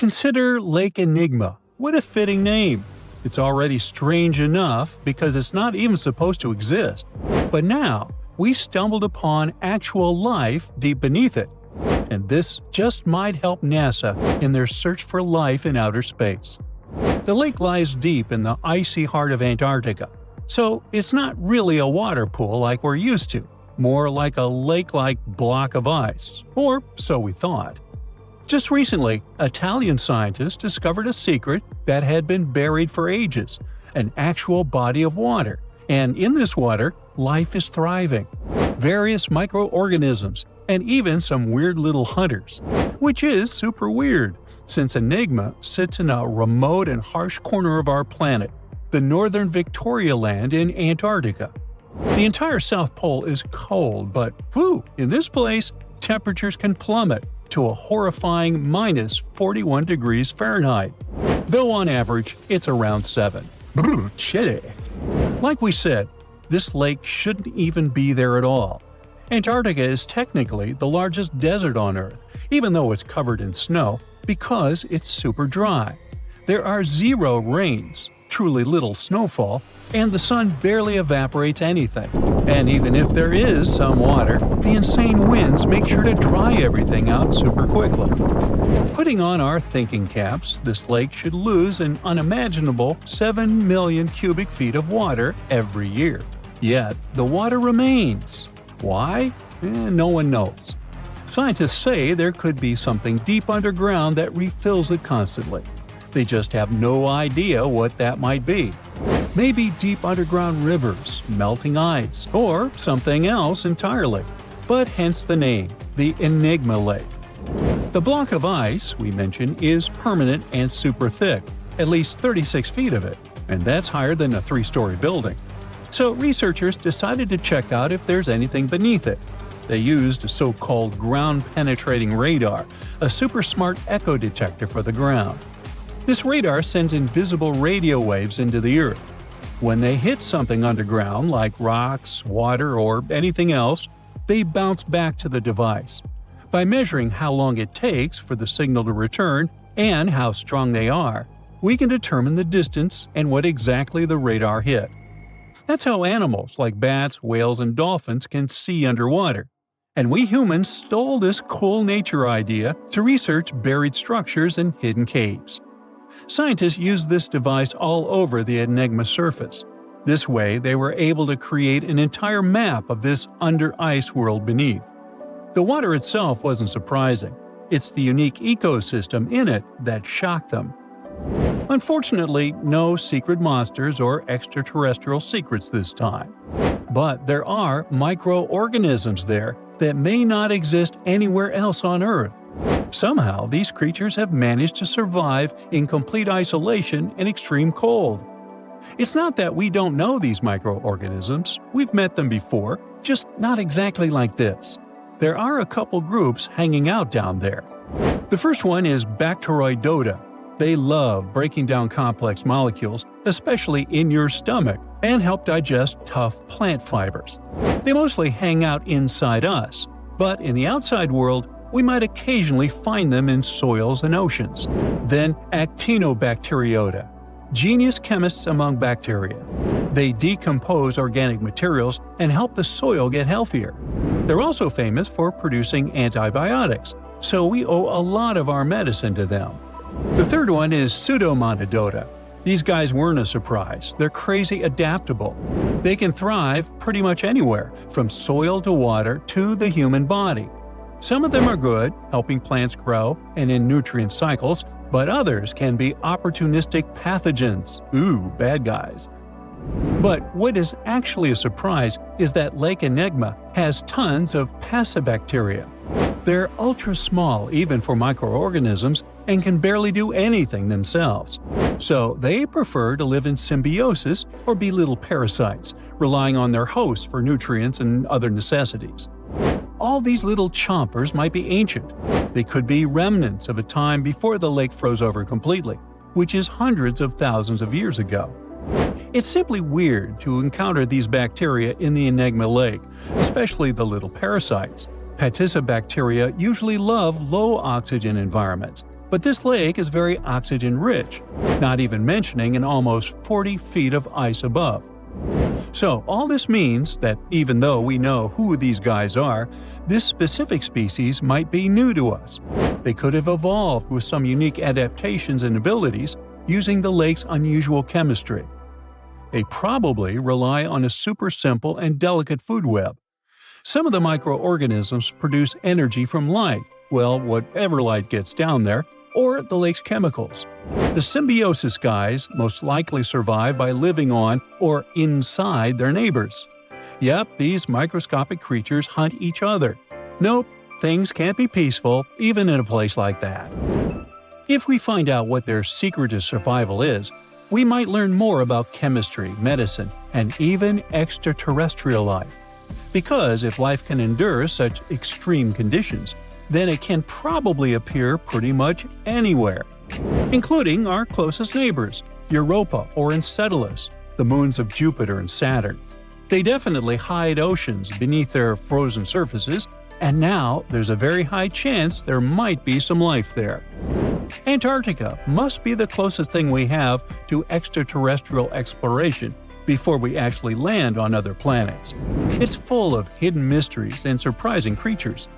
Consider Lake Enigma. What a fitting name! It's already strange enough because it's not even supposed to exist. But now, we stumbled upon actual life deep beneath it. And this just might help NASA in their search for life in outer space. The lake lies deep in the icy heart of Antarctica, so it's not really a water pool like we're used to, more like a lake-like block of ice, or so we thought. Just recently, Italian scientists discovered a secret that had been buried for ages, an actual body of water, and in this water, life is thriving. Various microorganisms, and even some weird little hunters. Which is super weird, since Enigma sits in a remote and harsh corner of our planet, the northern Victoria Land in Antarctica. The entire South Pole is cold, but in this place, temperatures can plummet to a horrifying minus 41 degrees Fahrenheit, though on average it's around 7. Chilly. Like we said, this lake shouldn't even be there at all. Antarctica is technically the largest desert on Earth, even though it's covered in snow, because it's super dry. There are zero rains, truly little snowfall, and the sun barely evaporates anything. And even if there is some water, the insane winds make sure to dry everything out super quickly. Putting on our thinking caps, this lake should lose an unimaginable 7 million cubic feet of water every year. Yet, the water remains. Why? No one knows. Scientists say there could be something deep underground that refills it constantly. They just have no idea what that might be. Maybe deep underground rivers, melting ice, or something else entirely. But hence the name, the Enigma Lake. The block of ice we mentioned is permanent and super thick, at least 36 feet of it, and that's higher than a 3-story building. So researchers decided to check out if there's anything beneath it. They used a so-called ground-penetrating radar, a super smart echo detector for the ground. This radar sends invisible radio waves into the Earth. When they hit something underground, like rocks, water, or anything else, they bounce back to the device. By measuring how long it takes for the signal to return and how strong they are, we can determine the distance and what exactly the radar hit. That's how animals like bats, whales, and dolphins can see underwater. And we humans stole this cool nature idea to research buried structures and hidden caves. Scientists used this device all over the Enigma surface. This way, they were able to create an entire map of this under-ice world beneath. The water itself wasn't surprising. It's the unique ecosystem in it that shocked them. Unfortunately, no secret monsters or extraterrestrial secrets this time. But there are microorganisms there that may not exist anywhere else on Earth. Somehow, these creatures have managed to survive in complete isolation and extreme cold. It's not that we don't know these microorganisms, we've met them before, just not exactly like this. There are a couple groups hanging out down there. The first one is Bacteroidota. They love breaking down complex molecules, especially in your stomach, and help digest tough plant fibers. They mostly hang out inside us, but in the outside world, we might occasionally find them in soils and oceans. Then Actinobacteriota, genius chemists among bacteria. They decompose organic materials and help the soil get healthier. They're also famous for producing antibiotics, so we owe a lot of our medicine to them. The third one is Pseudomonadota. These guys weren't a surprise. They're crazy adaptable. They can thrive pretty much anywhere, from soil to water to the human body. Some of them are good, helping plants grow and in nutrient cycles, but others can be opportunistic pathogens. Bad guys. But what is actually a surprise is that Lake Enigma has tons of passibacteria. They're ultra-small even for microorganisms and can barely do anything themselves. So they prefer to live in symbiosis or be little parasites, relying on their hosts for nutrients and other necessities. All these little chompers might be ancient. They could be remnants of a time before the lake froze over completely, which is hundreds of thousands of years ago. It's simply weird to encounter these bacteria in the Enigma Lake, especially the little parasites. Passibacteria usually love low-oxygen environments, But this lake is very oxygen-rich, not even mentioning an almost 40 feet of ice above. So all this means that even though we know who these guys are, this specific species might be new to us. They could have evolved with some unique adaptations and abilities using the lake's unusual chemistry. They probably rely on a super simple and delicate food web. Some of the microorganisms produce energy from light, well, whatever light gets down there, or the lake's chemicals. The symbiosis guys most likely survive by living on or inside their neighbors. Yep, these microscopic creatures hunt each other. Nope, things can't be peaceful even in a place like that. If we find out what their secret to survival is, we might learn more about chemistry, medicine, and even extraterrestrial life. Because if life can endure such extreme conditions, then it can probably appear pretty much anywhere, including our closest neighbors, Europa or Enceladus, the moons of Jupiter and Saturn. They definitely hide oceans beneath their frozen surfaces, and now there's a very high chance there might be some life there. Antarctica must be the closest thing we have to extraterrestrial exploration before we actually land on other planets. It's full of hidden mysteries and surprising creatures.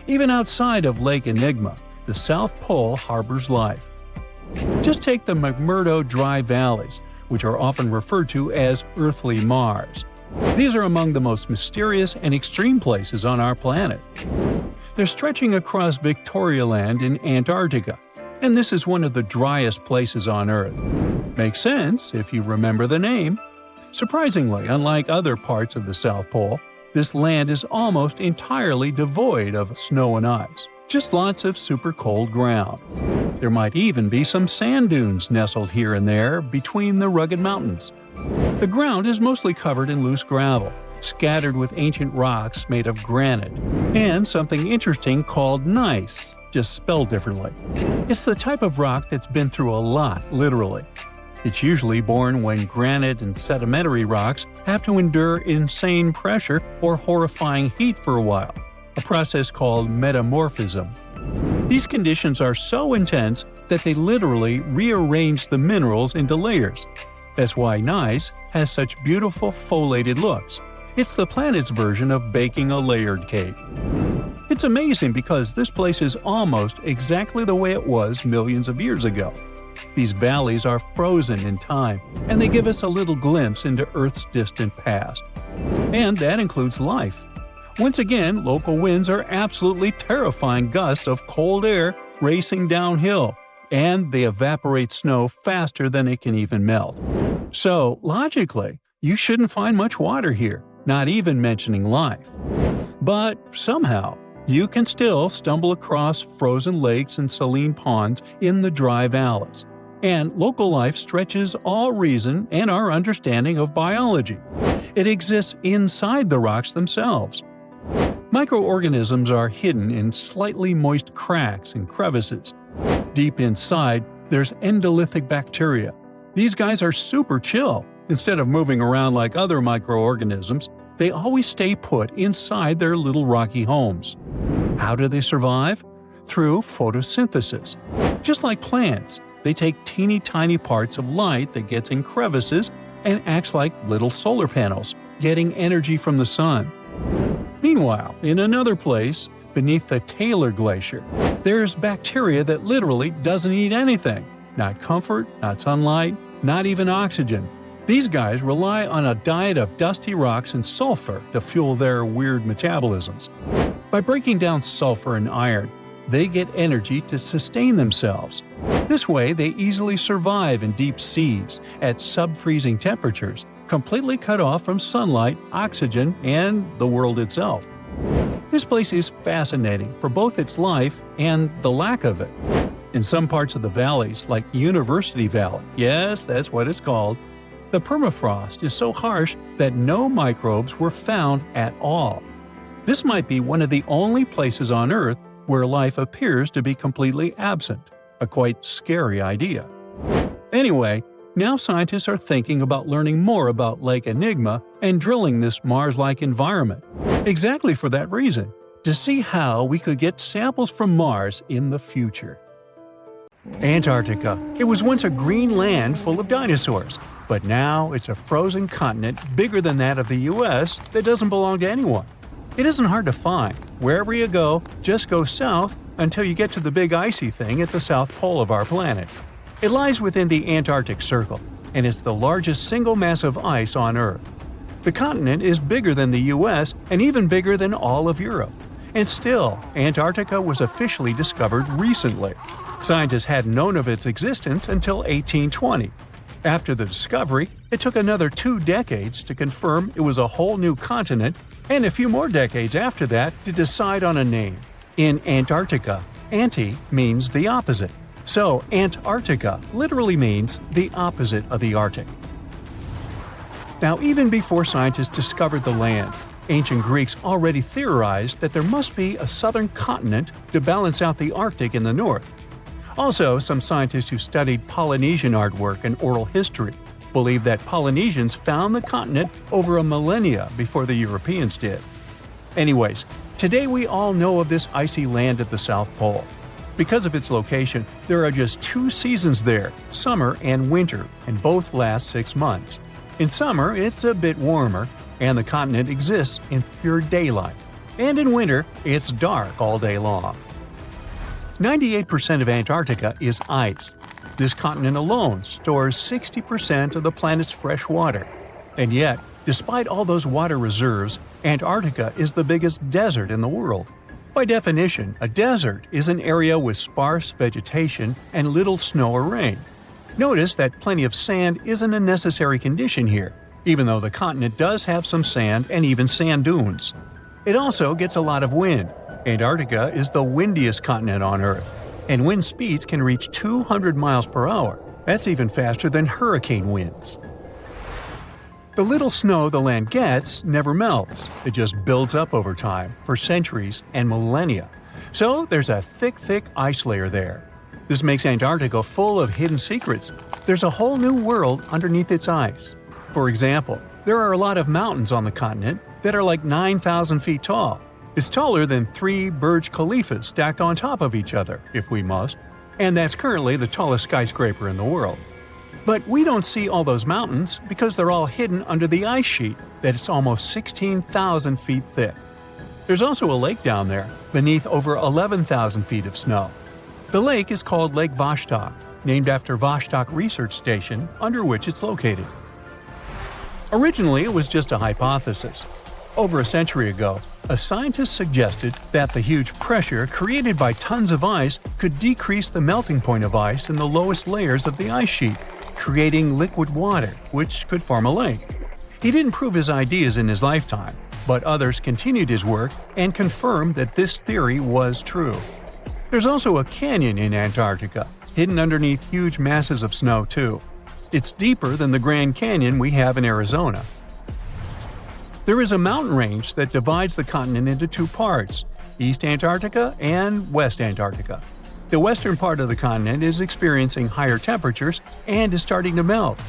Even outside of Lake Enigma, the South Pole harbors life. Just take the McMurdo Dry Valleys, which are often referred to as Earthly Mars. These are among the most mysterious and extreme places on our planet. They're stretching across Victoria Land in Antarctica, and this is one of the driest places on Earth. Makes sense if you remember the name. Surprisingly, unlike other parts of the South Pole, this land is almost entirely devoid of snow and ice, just lots of super cold ground. There might even be some sand dunes nestled here and there between the rugged mountains. The ground is mostly covered in loose gravel, scattered with ancient rocks made of granite, and something interesting called gneiss, just spelled differently. It's the type of rock that's been through a lot, literally. It's usually born when granite and sedimentary rocks have to endure insane pressure or horrifying heat for a while, a process called metamorphism. These conditions are so intense that they literally rearrange the minerals into layers. That's why gneiss has such beautiful foliated looks. It's the planet's version of baking a layered cake. It's amazing because this place is almost exactly the way it was millions of years ago. These valleys are frozen in time, and they give us a little glimpse into Earth's distant past. And that includes life. Once again, local winds are absolutely terrifying gusts of cold air racing downhill, and they evaporate snow faster than it can even melt. So, logically, you shouldn't find much water here, not even mentioning life. But somehow, you can still stumble across frozen lakes and saline ponds in the dry valleys. And local life stretches all reason and our understanding of biology. It exists inside the rocks themselves. Microorganisms are hidden in slightly moist cracks and crevices. Deep inside, there's endolithic bacteria. These guys are super chill. Instead of moving around like other microorganisms, they always stay put inside their little rocky homes. How do they survive? Through photosynthesis. Just like plants, they take teeny tiny parts of light that gets in crevices and acts like little solar panels, getting energy from the sun. Meanwhile, in another place, beneath the Taylor Glacier, there's bacteria that literally doesn't eat anything. Not comfort, not sunlight, not even oxygen. These guys rely on a diet of dusty rocks and sulfur to fuel their weird metabolisms. By breaking down sulfur and iron, they get energy to sustain themselves. This way, they easily survive in deep seas at sub-freezing temperatures, completely cut off from sunlight, oxygen, and the world itself. This place is fascinating for both its life and the lack of it. In some parts of the valleys, like University Valley, yes, that's what it's called, the permafrost is so harsh that no microbes were found at all. This might be one of the only places on Earth where life appears to be completely absent, a quite scary idea. Anyway, now scientists are thinking about learning more about Lake Enigma and drilling this Mars-like environment, exactly for that reason, to see how we could get samples from Mars in the future. Antarctica. It was once a green land full of dinosaurs, but now it's a frozen continent bigger than that of the US that doesn't belong to anyone. It isn't hard to find. Wherever you go, just go south until you get to the big icy thing at the south pole of our planet. It lies within the Antarctic Circle, and it's the largest single mass of ice on Earth. The continent is bigger than the US and even bigger than all of Europe. And still, Antarctica was officially discovered recently. Scientists hadn't known of its existence until 1820. After the discovery, it took another 2 decades to confirm it was a whole new continent, and a few more decades after that to decide on a name. In Antarctica, anti means the opposite. So Antarctica literally means the opposite of the Arctic. Now, even before scientists discovered the land, ancient Greeks already theorized that there must be a southern continent to balance out the Arctic in the north. Also, some scientists who studied Polynesian artwork and oral history believe that Polynesians found the continent over a millennia before the Europeans did. Anyways, today we all know of this icy land at the South Pole. Because of its location, there are just 2 seasons there, summer and winter, and both last 6 months. In summer, it's a bit warmer, and the continent exists in pure daylight. And in winter, it's dark all day long. 98% of Antarctica is ice. This continent alone stores 60% of the planet's fresh water. And yet, despite all those water reserves, Antarctica is the biggest desert in the world. By definition, a desert is an area with sparse vegetation and little snow or rain. Notice that plenty of sand isn't a necessary condition here, even though the continent does have some sand and even sand dunes. It also gets a lot of wind. Antarctica is the windiest continent on Earth, and wind speeds can reach 200 miles per hour. That's even faster than hurricane winds. The little snow the land gets never melts. It just builds up over time, for centuries and millennia. So there's a thick ice layer there. This makes Antarctica full of hidden secrets. There's a whole new world underneath its ice. For example, there are a lot of mountains on the continent that are like 9,000 feet tall. It's taller than 3 Burj Khalifas stacked on top of each other, if we must, and that's currently the tallest skyscraper in the world. But we don't see all those mountains because they're all hidden under the ice sheet that's almost 16,000 feet thick. There's also a lake down there, beneath over 11,000 feet of snow. The lake is called Lake Vostok, named after Vostok Research Station, under which it's located. Originally, it was just a hypothesis. Over a century ago, a scientist suggested that the huge pressure created by tons of ice could decrease the melting point of ice in the lowest layers of the ice sheet, creating liquid water, which could form a lake. He didn't prove his ideas in his lifetime, but others continued his work and confirmed that this theory was true. There's also a canyon in Antarctica, hidden underneath huge masses of snow too. It's deeper than the Grand Canyon we have in Arizona. There is a mountain range that divides the continent into 2 parts, East Antarctica and West Antarctica. The western part of the continent is experiencing higher temperatures and is starting to melt.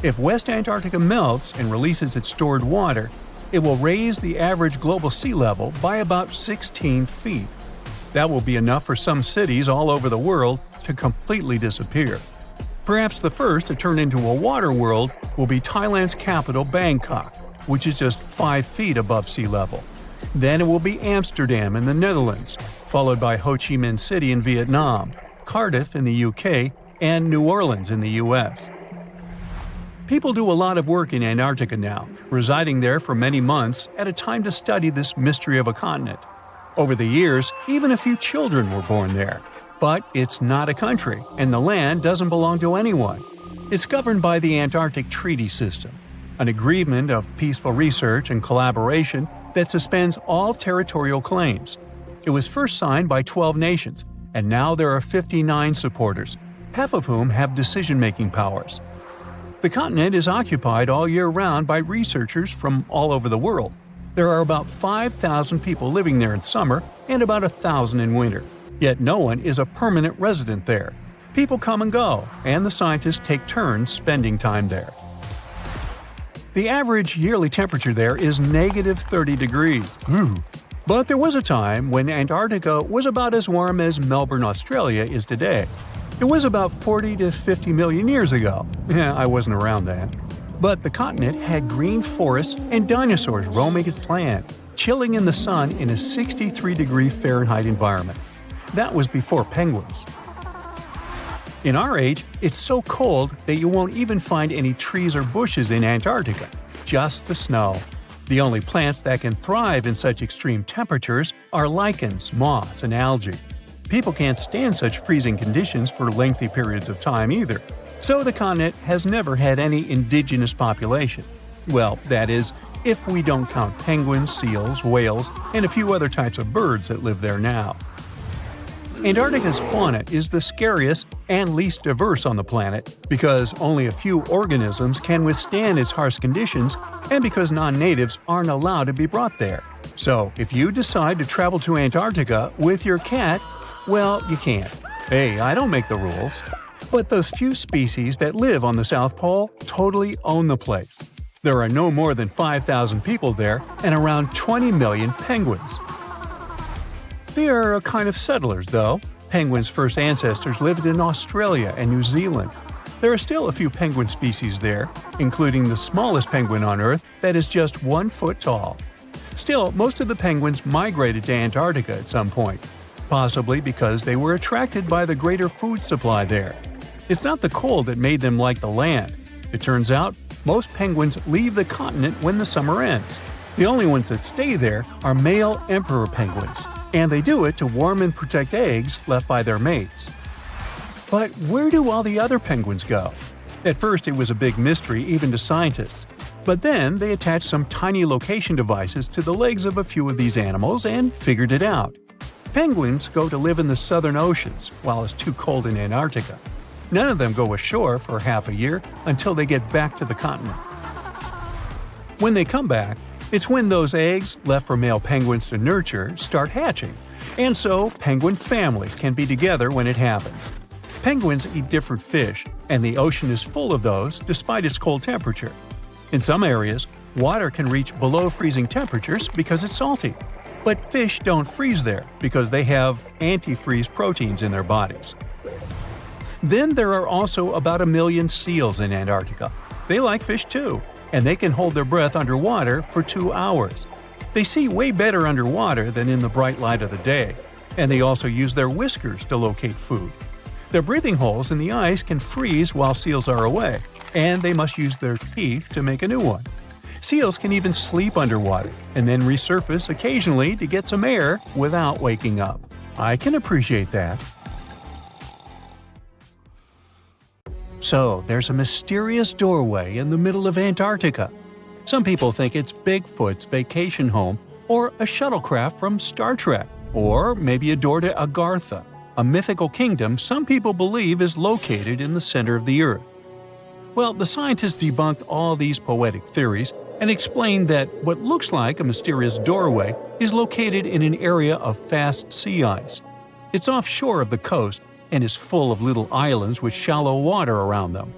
If West Antarctica melts and releases its stored water, it will raise the average global sea level by about 16 feet. That will be enough for some cities all over the world to completely disappear. Perhaps the first to turn into a water world will be Thailand's capital Bangkok, which is just 5 feet above sea level. Then it will be Amsterdam in the Netherlands, followed by Ho Chi Minh City in Vietnam, Cardiff in the UK, and New Orleans in the US. People do a lot of work in Antarctica now, residing there for many months at a time to study this mystery of a continent. Over the years, even a few children were born there. But it's not a country, and the land doesn't belong to anyone. It's governed by the Antarctic Treaty System, an agreement of peaceful research and collaboration that suspends all territorial claims. It was first signed by 12 nations, and now there are 59 supporters, half of whom have decision-making powers. The continent is occupied all year round by researchers from all over the world. There are about 5,000 people living there in summer and about 1,000 in winter. Yet no one is a permanent resident there. People come and go, and the scientists take turns spending time there. The average yearly temperature there is negative 30 degrees. But there was a time when Antarctica was about as warm as Melbourne, Australia is today. It was about 40 to 50 million years ago. Yeah, I wasn't around then. But the continent had green forests and dinosaurs roaming its land, chilling in the sun in a 63-degree Fahrenheit environment. That was before penguins. In our age, it's so cold that you won't even find any trees or bushes in Antarctica, just the snow. The only plants that can thrive in such extreme temperatures are lichens, moss, and algae. People can't stand such freezing conditions for lengthy periods of time either, so the continent has never had any indigenous population. Well, that is, if we don't count penguins, seals, whales, and a few other types of birds that live there now. Antarctica's fauna is the scariest and least diverse on the planet because only a few organisms can withstand its harsh conditions and because non-natives aren't allowed to be brought there. So, if you decide to travel to Antarctica with your cat, well, you can't. Hey, I don't make the rules. But those few species that live on the South Pole totally own the place. There are no more than 5,000 people there and around 20 million penguins. They are a kind of settlers, though. Penguins' first ancestors lived in Australia and New Zealand. There are still a few penguin species there, including the smallest penguin on Earth that is just 1 foot tall. Still, most of the penguins migrated to Antarctica at some point, possibly because they were attracted by the greater food supply there. It's not the cold that made them like the land. It turns out, most penguins leave the continent when the summer ends. The only ones that stay there are male emperor penguins, and they do it to warm and protect eggs left by their mates. But where do all the other penguins go? At first it was a big mystery even to scientists, but then they attached some tiny location devices to the legs of a few of these animals and figured it out. Penguins go to live in the southern oceans while it's too cold in Antarctica. None of them go ashore for half a year until they get back to the continent. When they come back, it's when those eggs, left for male penguins to nurture, start hatching, and so penguin families can be together when it happens. Penguins eat different fish, and the ocean is full of those despite its cold temperature. In some areas, water can reach below freezing temperatures because it's salty. But fish don't freeze there because they have antifreeze proteins in their bodies. Then there are also about 1 million seals in Antarctica. They like fish too, and they can hold their breath underwater for 2 hours. They see way better underwater than in the bright light of the day, and they also use their whiskers to locate food. Their breathing holes in the ice can freeze while seals are away, and they must use their teeth to make a new one. Seals can even sleep underwater and then resurface occasionally to get some air without waking up. I can appreciate that. So, there's a mysterious doorway in the middle of Antarctica. Some people think it's Bigfoot's vacation home, or a shuttlecraft from Star Trek, or maybe a door to Agartha, a mythical kingdom some people believe is located in the center of the Earth. Well, the scientists debunked all these poetic theories and explained that what looks like a mysterious doorway is located in an area of fast sea ice. It's offshore of the coast and is full of little islands with shallow water around them.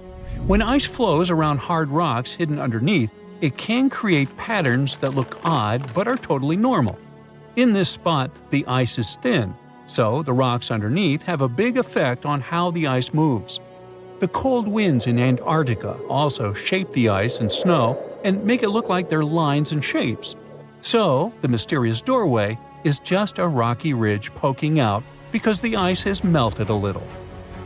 When ice flows around hard rocks hidden underneath, it can create patterns that look odd but are totally normal. In this spot, the ice is thin, so the rocks underneath have a big effect on how the ice moves. The cold winds in Antarctica also shape the ice and snow and make it look like they're lines and shapes. So, the mysterious doorway is just a rocky ridge poking out because the ice has melted a little.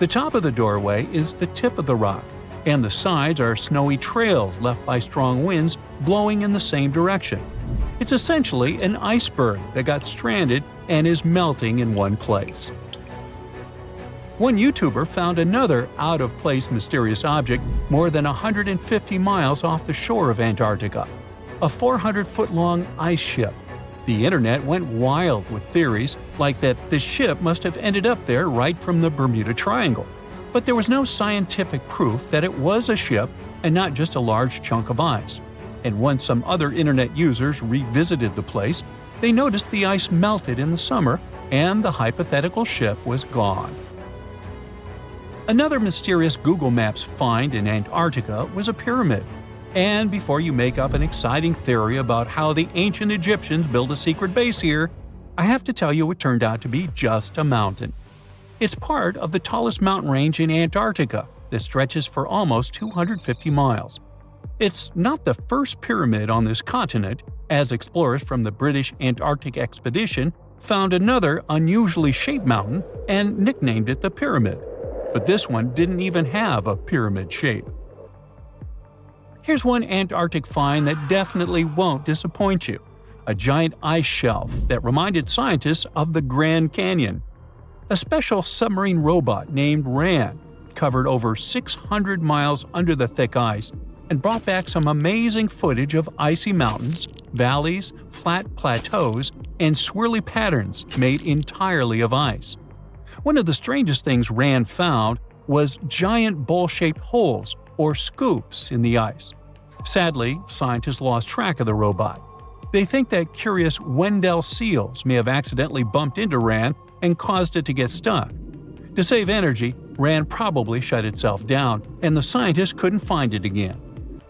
The top of the doorway is the tip of the rock, and the sides are snowy trails left by strong winds blowing in the same direction. It's essentially an iceberg that got stranded and is melting in one place. One YouTuber found another out-of-place mysterious object more than 150 miles off the shore of Antarctica, a 400-foot-long ice ship. The internet went wild with theories like that the ship must have ended up there right from the Bermuda Triangle. But there was no scientific proof that it was a ship and not just a large chunk of ice. And once some other internet users revisited the place, they noticed the ice melted in the summer and the hypothetical ship was gone. Another mysterious Google Maps find in Antarctica was a pyramid. And before you make up an exciting theory about how the ancient Egyptians built a secret base here, I have to tell you it turned out to be just a mountain. It's part of the tallest mountain range in Antarctica that stretches for almost 250 miles. It's not the first pyramid on this continent, as explorers from the British Antarctic expedition found another unusually shaped mountain and nicknamed it the Pyramid. But this one didn't even have a pyramid shape. Here's one Antarctic find that definitely won't disappoint you: a giant ice shelf that reminded scientists of the Grand Canyon. A special submarine robot named RAN covered over 600 miles under the thick ice and brought back some amazing footage of icy mountains, valleys, flat plateaus, and swirly patterns made entirely of ice. One of the strangest things RAN found was giant bowl-shaped holes, or scoops, in the ice. Sadly, scientists lost track of the robot. They think that curious Wendell seals may have accidentally bumped into RAN and caused it to get stuck. To save energy, RAN probably shut itself down, and the scientists couldn't find it again.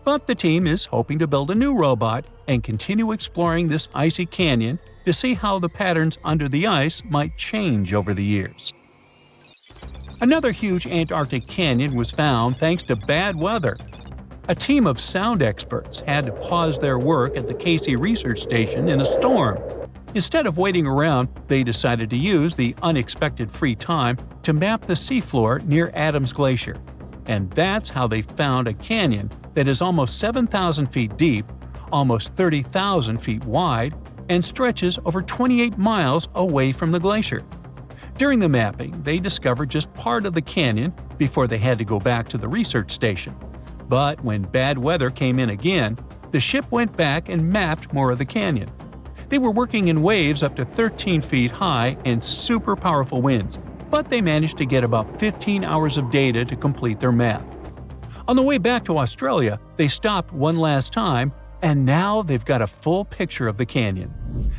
But the team is hoping to build a new robot and continue exploring this icy canyon to see how the patterns under the ice might change over the years. Another huge Antarctic canyon was found thanks to bad weather. A team of sound experts had to pause their work at the Casey Research Station in a storm. Instead of waiting around, they decided to use the unexpected free time to map the seafloor near Adams Glacier. And that's how they found a canyon that is almost 7,000 feet deep, almost 30,000 feet wide, and stretches over 28 miles away from the glacier. During the mapping, they discovered just part of the canyon before they had to go back to the research station. But when bad weather came in again, the ship went back and mapped more of the canyon. They were working in waves up to 13 feet high and super powerful winds, but they managed to get about 15 hours of data to complete their map. On the way back to Australia, they stopped one last time, and now they've got a full picture of the canyon.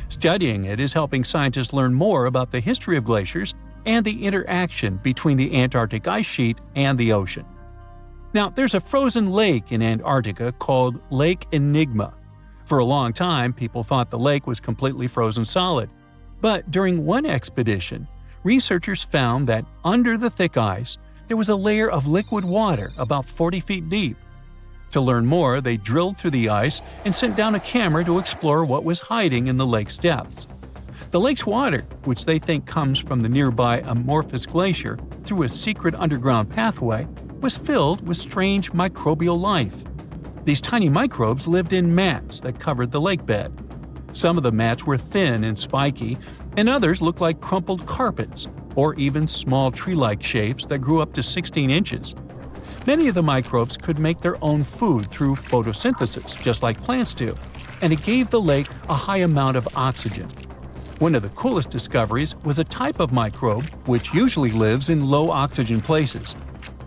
Studying it is helping scientists learn more about the history of glaciers and the interaction between the Antarctic ice sheet and the ocean. Now, there's a frozen lake in Antarctica called Lake Enigma. For a long time, people thought the lake was completely frozen solid. But during one expedition, researchers found that under the thick ice, there was a layer of liquid water about 40 feet deep. To learn more, they drilled through the ice and sent down a camera to explore what was hiding in the lake's depths. The lake's water, which they think comes from the nearby Amorphous Glacier through a secret underground pathway, was filled with strange microbial life. These tiny microbes lived in mats that covered the lake bed. Some of the mats were thin and spiky, and others looked like crumpled carpets, or even small tree-like shapes that grew up to 16 inches. Many of the microbes could make their own food through photosynthesis, just like plants do, and it gave the lake a high amount of oxygen. One of the coolest discoveries was a type of microbe which usually lives in low-oxygen places.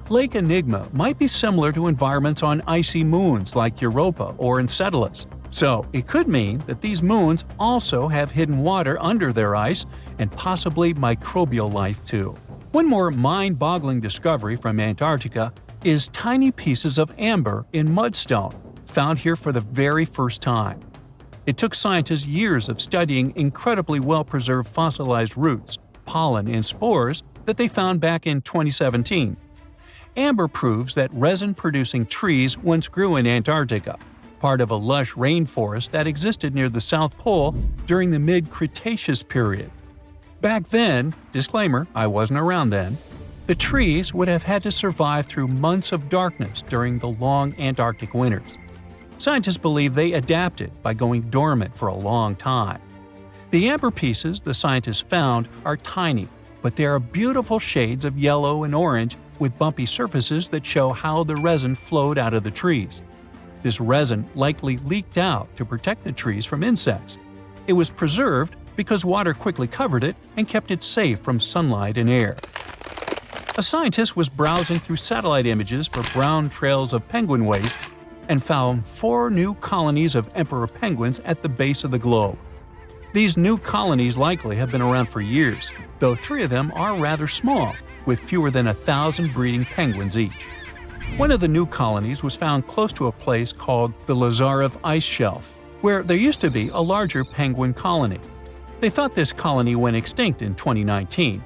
Lake Enigma might be similar to environments on icy moons like Europa or Enceladus. So it could mean that these moons also have hidden water under their ice and possibly microbial life too. One more mind-boggling discovery from Antarctica is tiny pieces of amber in mudstone, found here for the very first time. It took scientists years of studying incredibly well-preserved fossilized roots, pollen, and spores that they found back in 2017. Amber proves that resin-producing trees once grew in Antarctica, part of a lush rainforest that existed near the South Pole during the mid-Cretaceous period. Back then, disclaimer, I wasn't around then, the trees would have had to survive through months of darkness during the long Antarctic winters. Scientists believe they adapted by going dormant for a long time. The amber pieces the scientists found are tiny, but they are beautiful shades of yellow and orange with bumpy surfaces that show how the resin flowed out of the trees. This resin likely leaked out to protect the trees from insects. It was preserved because water quickly covered it and kept it safe from sunlight and air. A scientist was browsing through satellite images for brown trails of penguin waste and found 4 new colonies of emperor penguins at the base of the globe. These new colonies likely have been around for years, though 3 of them are rather small, with fewer than 1,000 breeding penguins each. One of the new colonies was found close to a place called the Lazarev Ice Shelf, where there used to be a larger penguin colony. They thought this colony went extinct in 2019,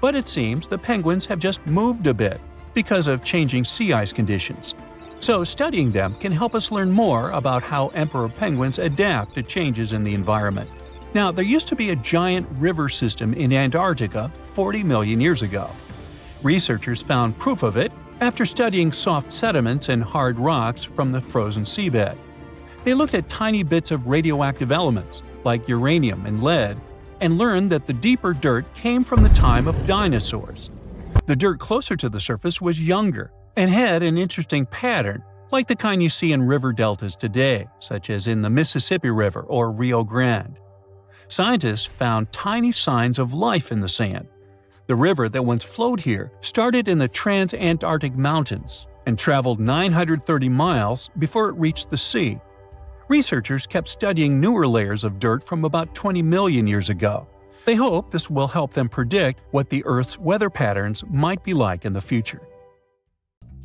But it seems the penguins have just moved a bit because of changing sea ice conditions. So studying them can help us learn more about how emperor penguins adapt to changes in the environment. Now, there used to be a giant river system in Antarctica 40 million years ago. Researchers found proof of it after studying soft sediments and hard rocks from the frozen seabed. They looked at tiny bits of radioactive elements, like uranium and lead, and learned that the deeper dirt came from the time of dinosaurs. The dirt closer to the surface was younger and had an interesting pattern, like the kind you see in river deltas today, such as in the Mississippi River or Rio Grande. Scientists found tiny signs of life in the sand. The river that once flowed here started in the Trans-Antarctic Mountains and traveled 930 miles before it reached the sea. Researchers kept studying newer layers of dirt from about 20 million years ago. They hope this will help them predict what the Earth's weather patterns might be like in the future.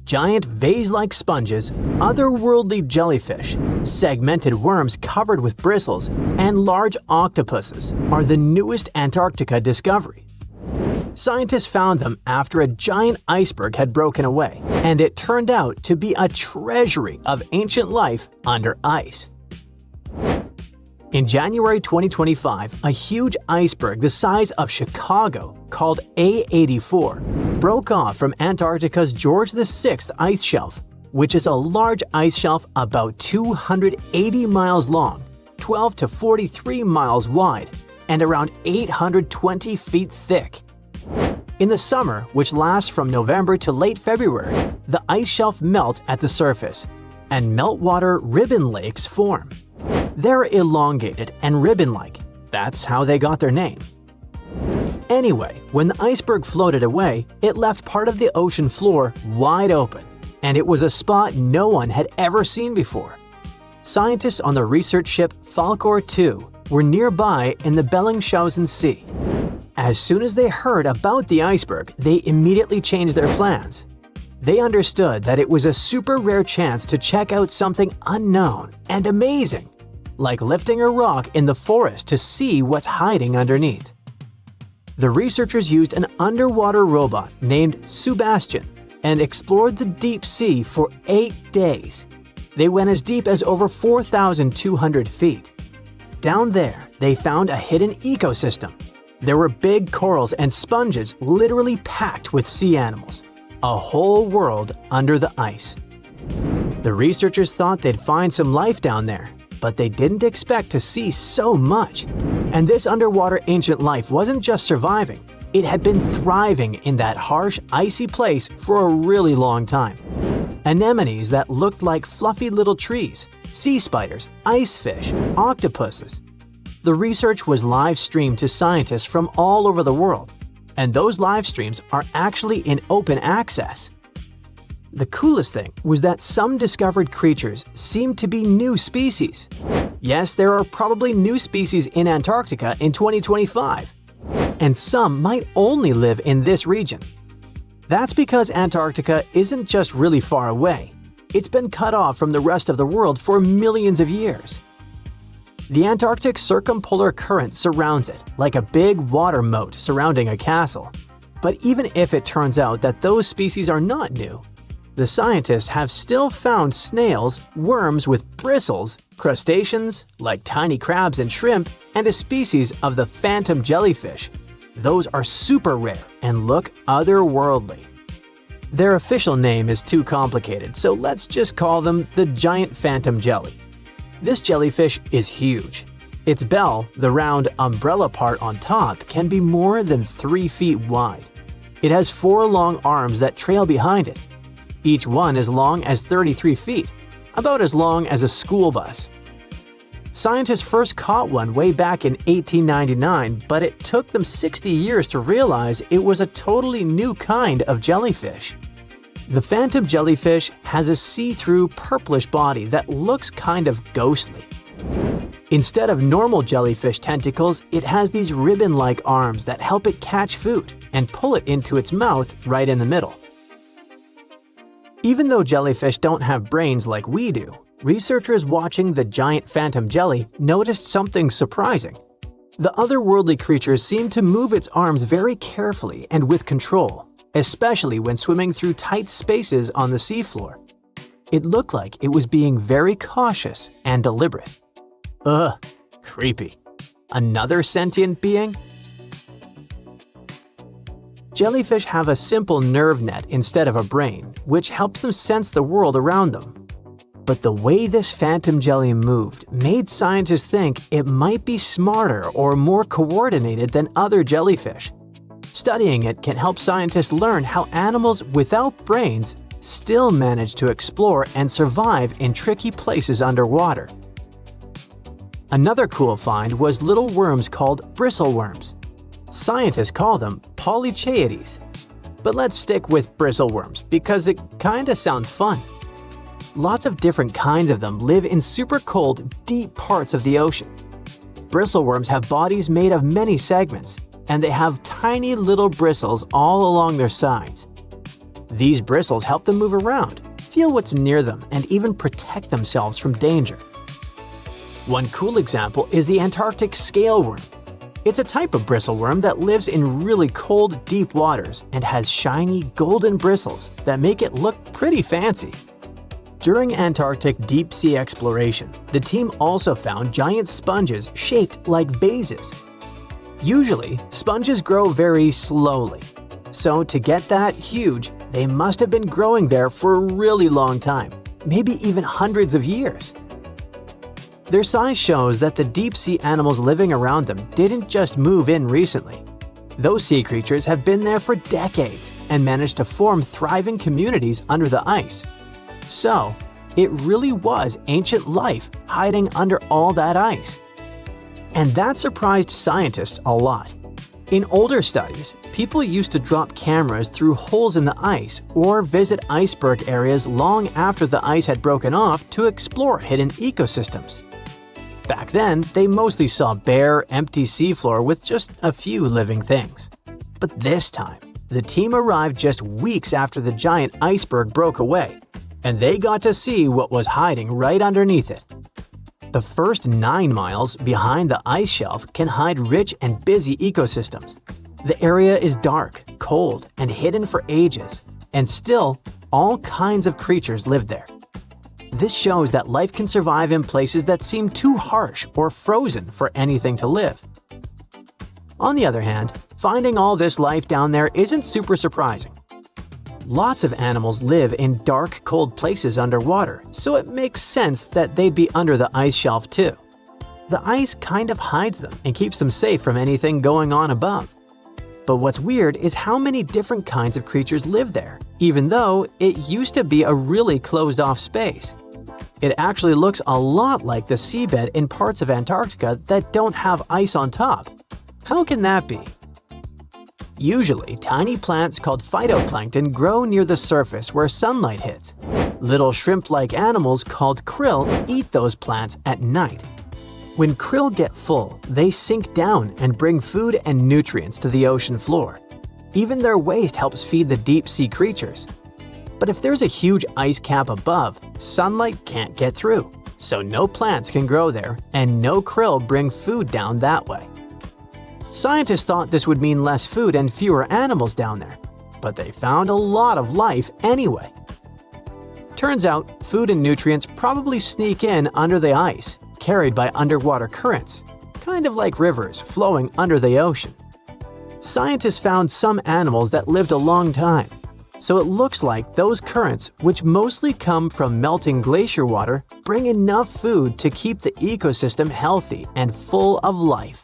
Giant vase-like sponges, otherworldly jellyfish, segmented worms covered with bristles, and large octopuses are the newest Antarctica discovery. Scientists found them after a giant iceberg had broken away, and it turned out to be a treasury of ancient life under ice. In January 2025, a huge iceberg the size of Chicago, called A84, broke off from Antarctica's George VI ice shelf, which is a large ice shelf about 280 miles long, 12 to 43 miles wide, and around 820 feet thick. In the summer, which lasts from November to late February, the ice shelf melts at the surface, and meltwater ribbon lakes form. They're elongated and ribbon-like. That's how they got their name. Anyway, when the iceberg floated away, it left part of the ocean floor wide open, and it was a spot no one had ever seen before. Scientists on the research ship Falkor 2 were nearby in the Bellingshausen Sea. As soon as they heard about the iceberg, they immediately changed their plans. They understood that it was a super rare chance to check out something unknown and amazing, like lifting a rock in the forest to see what's hiding underneath. The researchers used an underwater robot named Sebastian and explored the deep sea for 8 days. They went as deep as over 4,200 feet. Down there, they found a hidden ecosystem. There were big corals and sponges literally packed with sea animals. A whole world under the ice. The researchers thought they'd find some life down there, but they didn't expect to see so much. And this underwater ancient life wasn't just surviving, it had been thriving in that harsh, icy place for a really long time. Anemones that looked like fluffy little trees, sea spiders, ice fish, octopuses. The research was live-streamed to scientists from all over the world, and those live streams are actually in open access. The coolest thing was that some discovered creatures seemed to be new species. Yes, there are probably new species in Antarctica in 2025, and some might only live in this region. That's because Antarctica isn't just really far away. It's been cut off from the rest of the world for millions of years. The Antarctic circumpolar current surrounds it, like a big water moat surrounding a castle. But even if it turns out that those species are not new, the scientists have still found snails, worms with bristles, crustaceans, like tiny crabs and shrimp, and a species of the phantom jellyfish. Those are super rare and look otherworldly. Their official name is too complicated, so let's just call them the giant phantom jelly. This jellyfish is huge. Its bell, the round umbrella part on top, can be more than 3 feet wide. It has 4 long arms that trail behind it. Each one as long as 33 feet, about as long as a school bus. Scientists first caught one way back in 1899, but it took them 60 years to realize it was a totally new kind of jellyfish. The phantom jellyfish has a see-through purplish body that looks kind of ghostly. Instead of normal jellyfish tentacles, it has these ribbon-like arms that help it catch food and pull it into its mouth right in the middle. Even though jellyfish don't have brains like we do, researchers watching the giant phantom jelly noticed something surprising. The otherworldly creature seemed to move its arms very carefully and with control, especially when swimming through tight spaces on the seafloor. It looked like it was being very cautious and deliberate. Ugh, creepy. Another sentient being? Jellyfish have a simple nerve net instead of a brain, which helps them sense the world around them. But the way this phantom jelly moved made scientists think it might be smarter or more coordinated than other jellyfish. Studying it can help scientists learn how animals without brains still manage to explore and survive in tricky places underwater. Another cool find was little worms called bristleworms. Scientists call them polychaetes. But let's stick with bristleworms because it kinda sounds fun. Lots of different kinds of them live in super cold, deep parts of the ocean. Bristleworms have bodies made of many segments, and they have tiny little bristles all along their sides. These bristles help them move around, feel what's near them, and even protect themselves from danger. One cool example is the Antarctic scaleworm. It's a type of bristleworm that lives in really cold, deep waters and has shiny, golden bristles that make it look pretty fancy. During Antarctic deep-sea exploration, the team also found giant sponges shaped like vases. Usually, sponges grow very slowly. So to get that huge, they must have been growing there for a really long time, maybe even hundreds of years. Their size shows that the deep-sea animals living around them didn't just move in recently. Those sea creatures have been there for decades and managed to form thriving communities under the ice. So, it really was ancient life hiding under all that ice. And that surprised scientists a lot. In older studies, people used to drop cameras through holes in the ice or visit iceberg areas long after the ice had broken off to explore hidden ecosystems. Back then, they mostly saw bare, empty seafloor with just a few living things. But this time, the team arrived just weeks after the giant iceberg broke away, and they got to see what was hiding right underneath it. The first 9 miles behind the ice shelf can hide rich and busy ecosystems. The area is dark, cold, and hidden for ages, and still, all kinds of creatures live there. This shows that life can survive in places that seem too harsh or frozen for anything to live. On the other hand, finding all this life down there isn't super surprising. Lots of animals live in dark, cold places underwater, so it makes sense that they'd be under the ice shelf too. The ice kind of hides them and keeps them safe from anything going on above. But what's weird is how many different kinds of creatures live there, even though it used to be a really closed-off space. It actually looks a lot like the seabed in parts of Antarctica that don't have ice on top. How can that be? Usually, tiny plants called phytoplankton grow near the surface where sunlight hits. Little shrimp-like animals called krill eat those plants at night. When krill get full, they sink down and bring food and nutrients to the ocean floor. Even their waste helps feed the deep-sea creatures. But if there's a huge ice cap above, sunlight can't get through, so no plants can grow there and no krill bring food down that way. Scientists thought this would mean less food and fewer animals down there, but they found a lot of life anyway. Turns out, food and nutrients probably sneak in under the ice, carried by underwater currents, kind of like rivers flowing under the ocean. Scientists found some animals that lived a long time, so it looks like those currents, which mostly come from melting glacier water, bring enough food to keep the ecosystem healthy and full of life.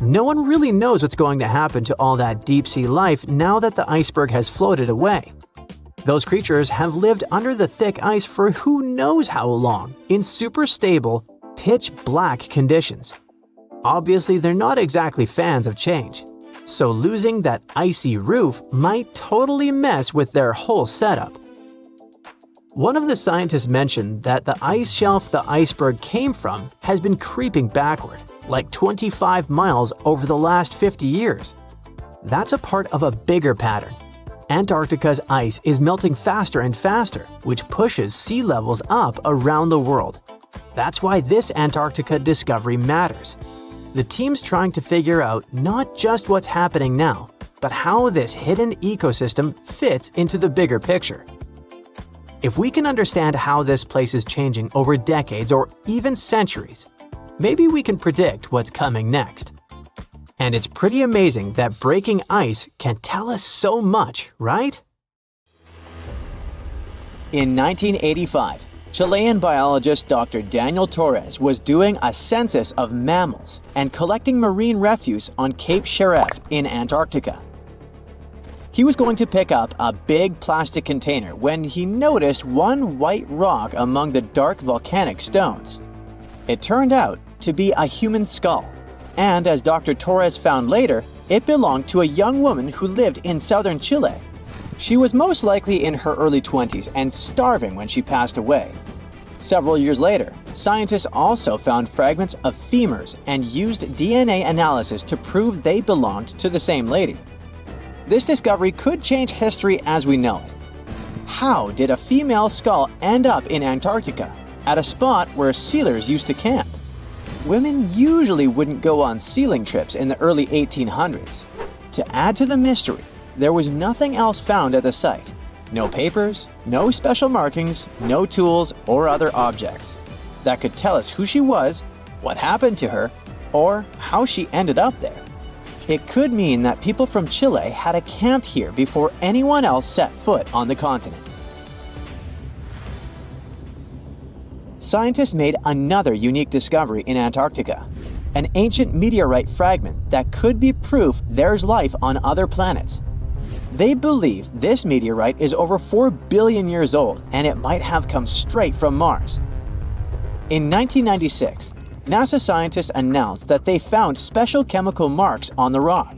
No one really knows what's going to happen to all that deep-sea life now that the iceberg has floated away. Those creatures have lived under the thick ice for who knows how long, in super stable, pitch-black conditions. Obviously, they're not exactly fans of change, so losing that icy roof might totally mess with their whole setup. One of the scientists mentioned that the ice shelf the iceberg came from has been creeping backward, like 25 miles over the last 50 years. That's a part of a bigger pattern. Antarctica's ice is melting faster and faster, which pushes sea levels up around the world. That's why this Antarctica discovery matters. The team's trying to figure out not just what's happening now, but how this hidden ecosystem fits into the bigger picture. If we can understand how this place is changing over decades or even centuries, maybe we can predict what's coming next. And it's pretty amazing that breaking ice can tell us so much, right? In 1985, Chilean biologist Dr. Daniel Torres was doing a census of mammals and collecting marine refuse on Cape Sheref in Antarctica. He was going to pick up a big plastic container when he noticed one white rock among the dark volcanic stones. It turned out to be a human skull, and as Dr. Torres found later, it belonged to a young woman who lived in southern Chile. She was most likely in her early 20s and starving when she passed away. Several years later, scientists also found fragments of femurs and used DNA analysis to prove they belonged to the same lady. This discovery could change history as we know it. How did a female skull end up in Antarctica, at a spot where sealers used to camp? Women usually wouldn't go on sealing trips in the early 1800s. To add to the mystery, there was nothing else found at the site. No papers, no special markings, no tools or other objects that could tell us who she was, what happened to her, or how she ended up there. It could mean that people from Chile had a camp here before anyone else set foot on the continent. Scientists made another unique discovery in Antarctica, an ancient meteorite fragment that could be proof there's life on other planets. They believe this meteorite is over 4 billion years old and it might have come straight from Mars. In 1996, NASA scientists announced that they found special chemical marks on the rock.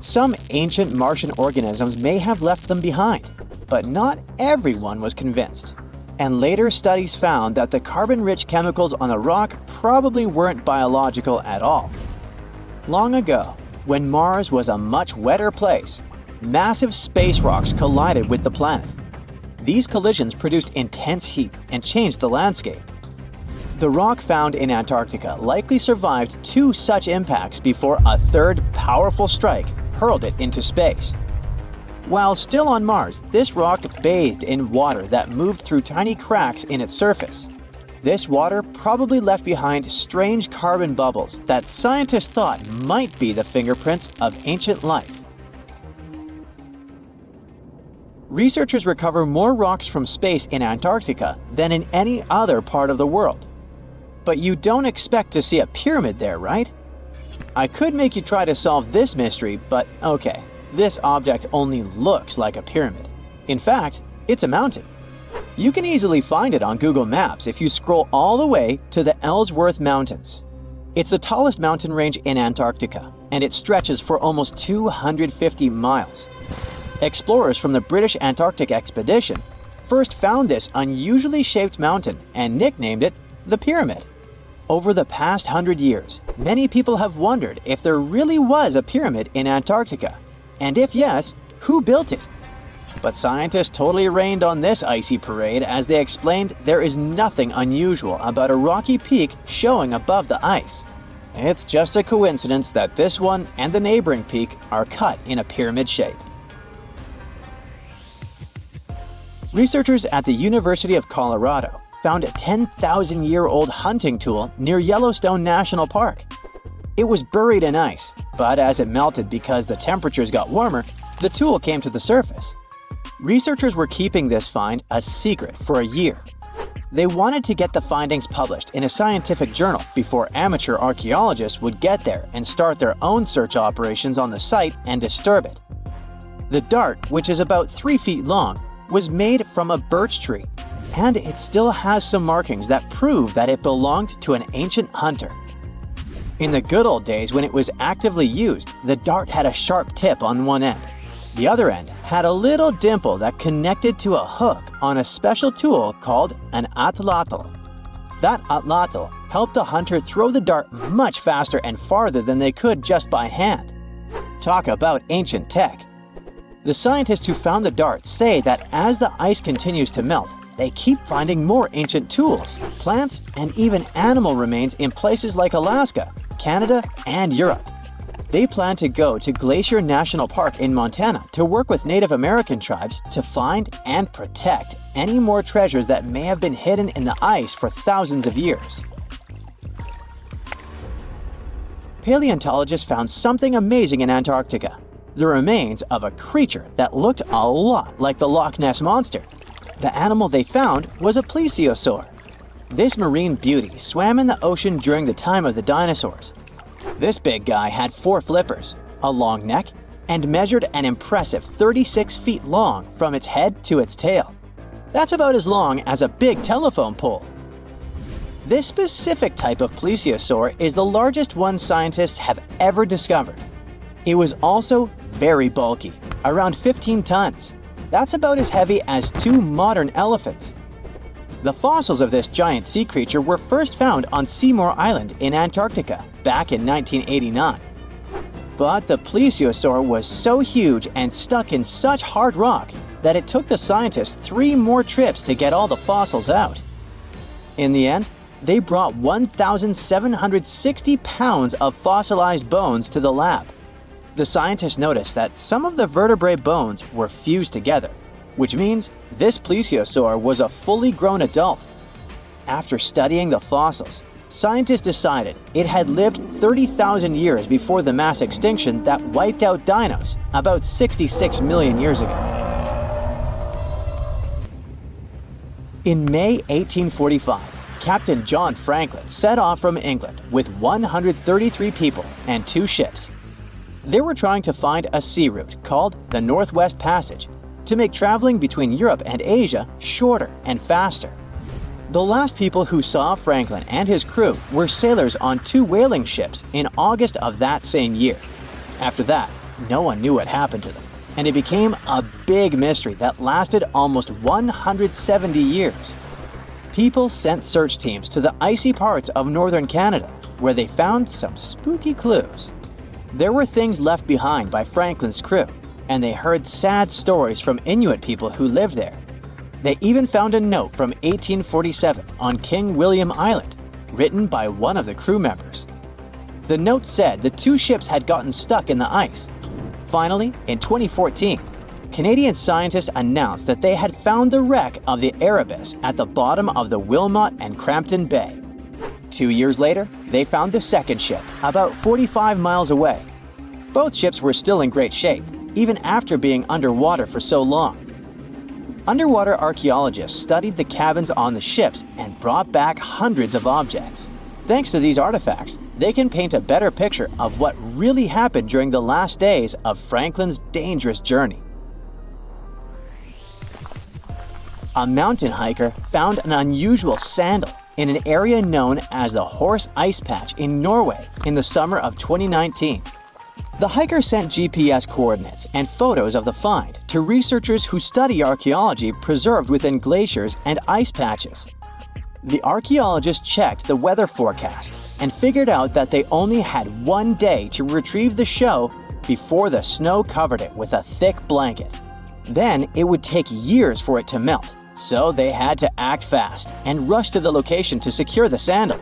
Some ancient Martian organisms may have left them behind, but not everyone was convinced. And later studies found that the carbon-rich chemicals on the rock probably weren't biological at all. Long ago, when Mars was a much wetter place, massive space rocks collided with the planet. These collisions produced intense heat and changed the landscape. The rock found in Antarctica likely survived 2 such impacts before a third powerful strike hurled it into space. While still on Mars, this rock bathed in water that moved through tiny cracks in its surface. This water probably left behind strange carbon bubbles that scientists thought might be the fingerprints of ancient life. Researchers recover more rocks from space in Antarctica than in any other part of the world. But you don't expect to see a pyramid there, right? I could make you try to solve this mystery, but okay, this object only looks like a pyramid. In fact, it's a mountain. You can easily find it on Google Maps if you scroll all the way to the Ellsworth Mountains. It's the tallest mountain range in Antarctica, and it stretches for almost 250 miles. Explorers from the British Antarctic Expedition first found this unusually shaped mountain and nicknamed it the Pyramid. Over the past 100 years, many people have wondered if there really was a pyramid in Antarctica, and if yes, who built it? But scientists totally rained on this icy parade as they explained there is nothing unusual about a rocky peak showing above the ice. It's just a coincidence that this one and the neighboring peak are cut in a pyramid shape. Researchers at the University of Colorado found a 10,000-year-old hunting tool near Yellowstone National Park. It was buried in ice, but as it melted because the temperatures got warmer, the tool came to the surface. Researchers were keeping this find a secret for a year. They wanted to get the findings published in a scientific journal before amateur archaeologists would get there and start their own search operations on the site and disturb it. The dart, which is about 3 feet long, was made from a birch tree, and it still has some markings that prove that it belonged to an ancient hunter. In the good old days when it was actively used, the dart had a sharp tip on one end. The other end had a little dimple that connected to a hook on a special tool called an atlatl. That atlatl helped a hunter throw the dart much faster and farther than they could just by hand. Talk about ancient tech. The scientists who found the dart say that as the ice continues to melt, they keep finding more ancient tools, plants, and even animal remains in places like Alaska, Canada, and Europe. They plan to go to Glacier National Park in Montana to work with Native American tribes to find and protect any more treasures that may have been hidden in the ice for thousands of years. Paleontologists found something amazing in Antarctica: the remains of a creature that looked a lot like the Loch Ness Monster. The animal they found was a plesiosaur. This marine beauty swam in the ocean during the time of the dinosaurs. This big guy had 4 flippers, a long neck, and measured an impressive 36 feet long from its head to its tail. That's about as long as a big telephone pole. This specific type of plesiosaur is the largest one scientists have ever discovered. It was also very bulky, around 15 tons. That's about as heavy as 2 modern elephants. The fossils of this giant sea creature were first found on Seymour Island in Antarctica back in 1989. But the plesiosaur was so huge and stuck in such hard rock that it took the scientists 3 more trips to get all the fossils out. In the end, they brought 1,760 pounds of fossilized bones to the lab. The scientists noticed that some of the vertebrae bones were fused together, which means this plesiosaur was a fully grown adult. After studying the fossils, scientists decided it had lived 30,000 years before the mass extinction that wiped out dinos about 66 million years ago. In May 1845, Captain John Franklin set off from England with 133 people and 2 ships. They were trying to find a sea route called the Northwest Passage to make traveling between Europe and Asia shorter and faster. The last people who saw Franklin and his crew were sailors on 2 whaling ships in August of that same year. After that, no one knew what happened to them, and it became a big mystery that lasted almost 170 years. People sent search teams to the icy parts of northern Canada, where they found some spooky clues. There were things left behind by Franklin's crew, and they heard sad stories from Inuit people who lived there. They even found a note from 1847 on King William Island, written by one of the crew members. The note said the 2 ships had gotten stuck in the ice. Finally, in 2014, Canadian scientists announced that they had found the wreck of the Erebus at the bottom of the Wilmot and Crampton Bay. 2 years later, they found the second ship, about 45 miles away. Both ships were still in great shape, even after being underwater for so long. Underwater archaeologists studied the cabins on the ships and brought back hundreds of objects. Thanks to these artifacts, they can paint a better picture of what really happened during the last days of Franklin's dangerous journey. A mountain hiker found an unusual sandal in an area known as the Horse Ice Patch in Norway in the summer of 2019. The hiker sent GPS coordinates and photos of the find to researchers who study archaeology preserved within glaciers and ice patches. The archaeologists checked the weather forecast and figured out that they only had 1 day to retrieve the show before the snow covered it with a thick blanket. Then it would take years for it to melt, so they had to act fast and rush to the location to secure the sandal.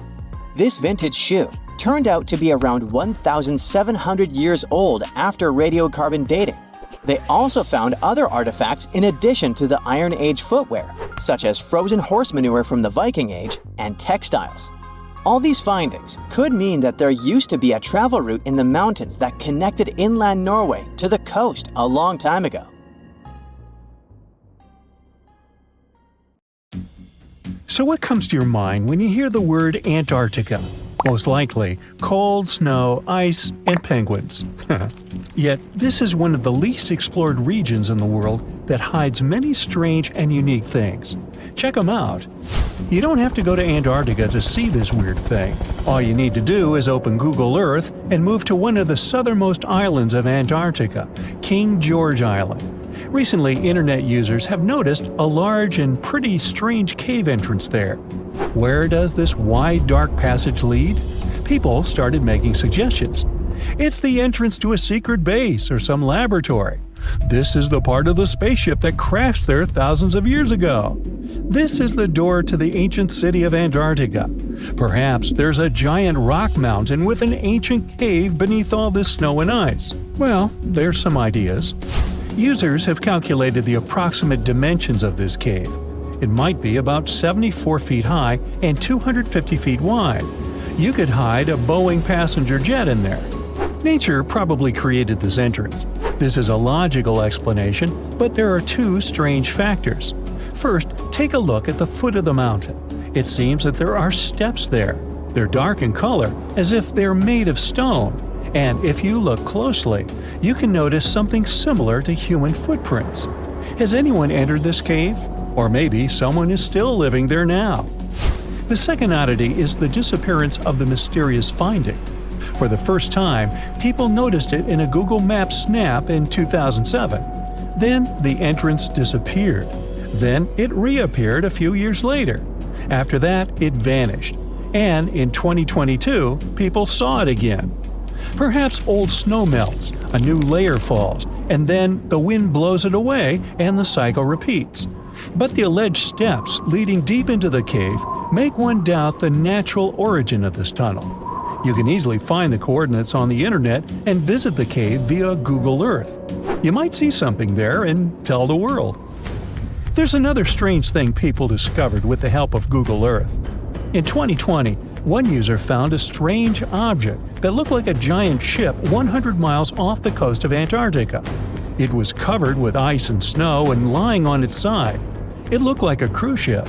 This vintage shoe turned out to be around 1,700 years old after radiocarbon dating. They also found other artifacts in addition to the Iron Age footwear, such as frozen horse manure from the Viking Age and textiles. All these findings could mean that there used to be a travel route in the mountains that connected inland Norway to the coast a long time ago. So what comes to your mind when you hear the word Antarctica? Most likely, cold, snow, ice, and penguins. Yet, this is one of the least explored regions in the world that hides many strange and unique things. Check them out. You don't have to go to Antarctica to see this weird thing. All you need to do is open Google Earth and move to one of the southernmost islands of Antarctica, King George Island. Recently, internet users have noticed a large and pretty strange cave entrance there. Where does this wide, dark passage lead? People started making suggestions. It's the entrance to a secret base or some laboratory. This is the part of the spaceship that crashed there thousands of years ago. This is the door to the ancient city of Antarctica. Perhaps there's a giant rock mountain with an ancient cave beneath all this snow and ice. Well, there's some ideas. Users have calculated the approximate dimensions of this cave. It might be about 74 feet high and 250 feet wide. You could hide a Boeing passenger jet in there. Nature probably created this entrance. This is a logical explanation, but there are two strange factors. First, take a look at the foot of the mountain. It seems that there are steps there. They're dark in color, as if they're made of stone. And if you look closely, you can notice something similar to human footprints. Has anyone entered this cave? Or maybe someone is still living there now. The second oddity is the disappearance of the mysterious finding. For the first time, people noticed it in a Google Maps snap in 2007. Then the entrance disappeared. Then it reappeared a few years later. After that, it vanished. And in 2022, people saw it again. Perhaps old snow melts, a new layer falls, and then the wind blows it away and the cycle repeats. But the alleged steps leading deep into the cave make one doubt the natural origin of this tunnel. You can easily find the coordinates on the internet and visit the cave via Google Earth. You might see something there and tell the world. There's another strange thing people discovered with the help of Google Earth. In 2020, one user found a strange object that looked like a giant ship 100 miles off the coast of Antarctica. It was covered with ice and snow and lying on its side. It looked like a cruise ship.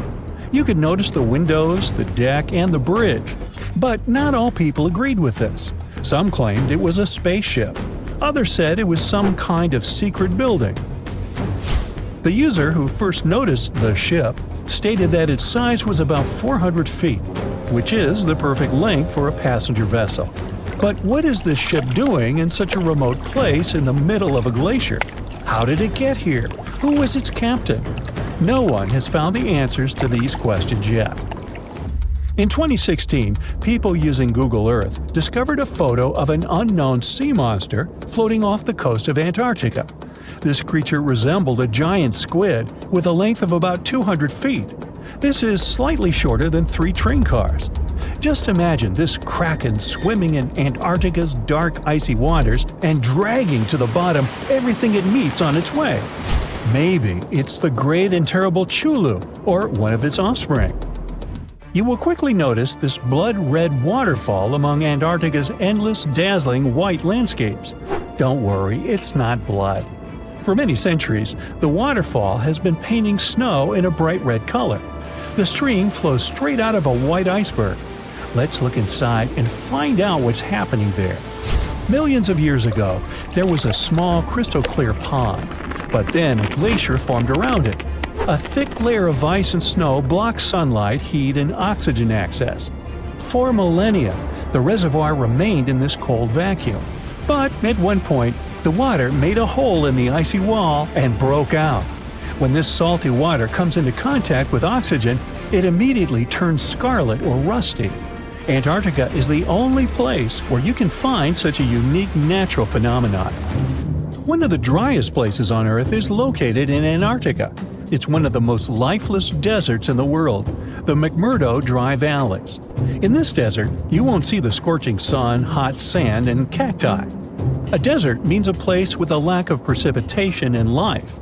You could notice the windows, the deck, and the bridge. But not all people agreed with this. Some claimed it was a spaceship. Others said it was some kind of secret building. The user who first noticed the ship stated that its size was about 400 feet, which is the perfect length for a passenger vessel. But what is this ship doing in such a remote place in the middle of a glacier? How did it get here? Who was its captain? No one has found the answers to these questions yet. In 2016, people using Google Earth discovered a photo of an unknown sea monster floating off the coast of Antarctica. This creature resembled a giant squid with a length of about 200 feet. This is slightly shorter than 3 train cars. Just imagine this kraken swimming in Antarctica's dark, icy waters and dragging to the bottom everything it meets on its way. Maybe it's the great and terrible Chulu, or one of its offspring. You will quickly notice this blood-red waterfall among Antarctica's endless, dazzling white landscapes. Don't worry, it's not blood. For many centuries, the waterfall has been painting snow in a bright red color. The stream flows straight out of a white iceberg. Let's look inside and find out what's happening there. Millions of years ago, there was a small crystal-clear pond, but then a glacier formed around it. A thick layer of ice and snow blocked sunlight, heat, and oxygen access. For millennia, the reservoir remained in this cold vacuum. But at one point, the water made a hole in the icy wall and broke out. When this salty water comes into contact with oxygen, it immediately turns scarlet or rusty. Antarctica is the only place where you can find such a unique natural phenomenon. One of the driest places on Earth is located in Antarctica. It's one of the most lifeless deserts in the world, the McMurdo Dry Valleys. In this desert, you won't see the scorching sun, hot sand, and cacti. A desert means a place with a lack of precipitation and life.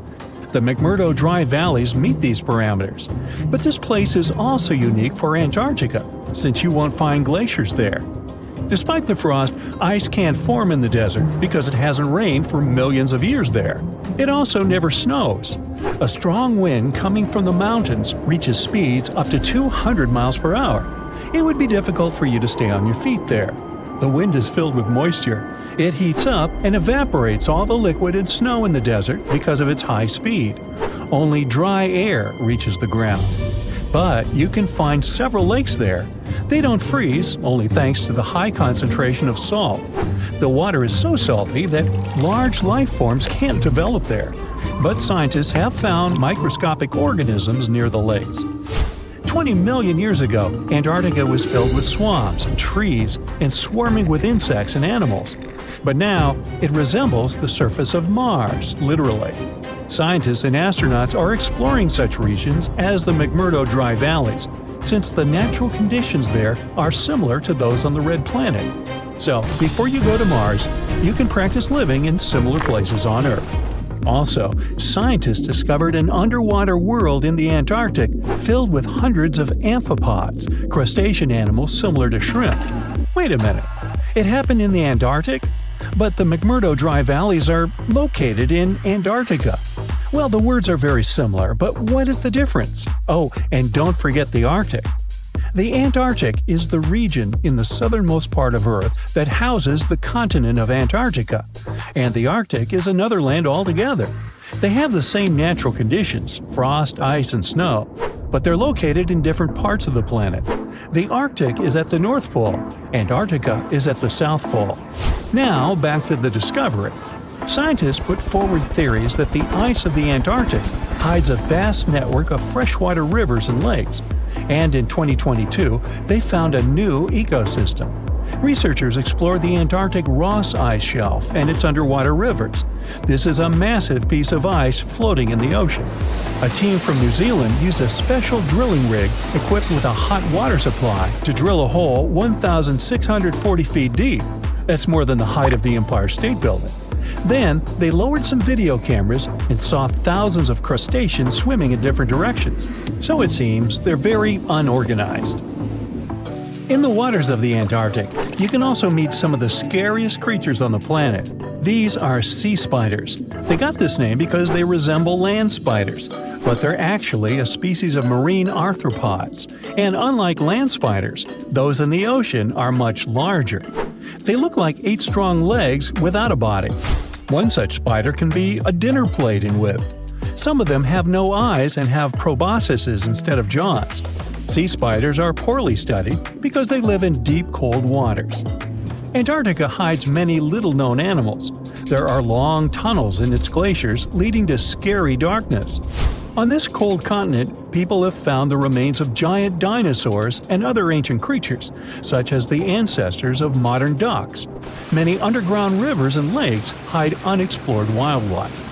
The McMurdo Dry Valleys meet these parameters. But this place is also unique for Antarctica, since you won't find glaciers there. Despite the frost, ice can't form in the desert because it hasn't rained for millions of years there. It also never snows. A strong wind coming from the mountains reaches speeds up to 200 miles per hour. It would be difficult for you to stay on your feet there. The wind is filled with moisture. It heats up and evaporates all the liquid and snow in the desert because of its high speed. Only dry air reaches the ground. But you can find several lakes there. They don't freeze, only thanks to the high concentration of salt. The water is so salty that large life forms can't develop there. But scientists have found microscopic organisms near the lakes. 20 million years ago, Antarctica was filled with swamps, trees, and swarming with insects and animals. But now, it resembles the surface of Mars, literally. Scientists and astronauts are exploring such regions as the McMurdo Dry Valleys, since the natural conditions there are similar to those on the Red Planet. So, before you go to Mars, you can practice living in similar places on Earth. Also, scientists discovered an underwater world in the Antarctic filled with hundreds of amphipods, crustacean animals similar to shrimp. Wait a minute, it happened in the Antarctic? But the McMurdo Dry Valleys are located in Antarctica. Well, the words are very similar, but what is the difference? Oh, and don't forget the Arctic. The Antarctic is the region in the southernmost part of Earth that houses the continent of Antarctica, and the Arctic is another land altogether. They have the same natural conditions – frost, ice, and snow, but they're located in different parts of the planet. The Arctic is at the North Pole, Antarctica is at the South Pole. Now, back to the discovery. Scientists put forward theories that the ice of the Antarctic hides a vast network of freshwater rivers and lakes, and in 2022, they found a new ecosystem. Researchers explored the Antarctic Ross Ice Shelf and its underwater rivers. This is a massive piece of ice floating in the ocean. A team from New Zealand used a special drilling rig equipped with a hot water supply to drill a hole 1,640 feet deep. That's more than the height of the Empire State Building. Then, they lowered some video cameras and saw thousands of crustaceans swimming in different directions. So it seems they're very unorganized. In the waters of the Antarctic, you can also meet some of the scariest creatures on the planet. These are sea spiders. They got this name because they resemble land spiders, but they're actually a species of marine arthropods. And unlike land spiders, those in the ocean are much larger. They look like 8 strong legs without a body. One such spider can be a dinner plate in width. Some of them have no eyes and have proboscises instead of jaws. Sea spiders are poorly studied because they live in deep, cold waters. Antarctica hides many little-known animals. There are long tunnels in its glaciers leading to scary darkness. On this cold continent, people have found the remains of giant dinosaurs and other ancient creatures, such as the ancestors of modern ducks. Many underground rivers and lakes hide unexplored wildlife.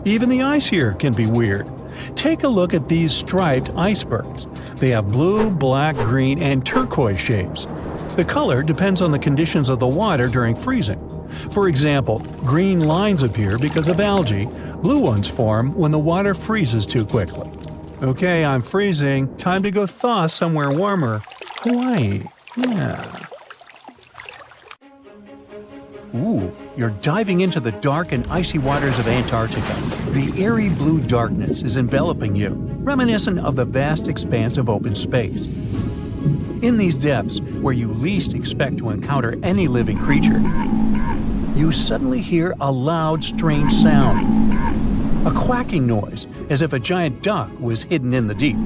Even the ice here can be weird. Take a look at these striped icebergs. They have blue, black, green, and turquoise shapes. The color depends on the conditions of the water during freezing. For example, green lines appear because of algae, blue ones form when the water freezes too quickly. Okay, I'm freezing. Time to go thaw somewhere warmer. Hawaii. Yeah. Ooh, you're diving into the dark and icy waters of Antarctica. The airy blue darkness is enveloping you, reminiscent of the vast expanse of open space. In these depths, where you least expect to encounter any living creature, you suddenly hear a loud, strange sound. A quacking noise, as if a giant duck was hidden in the deep.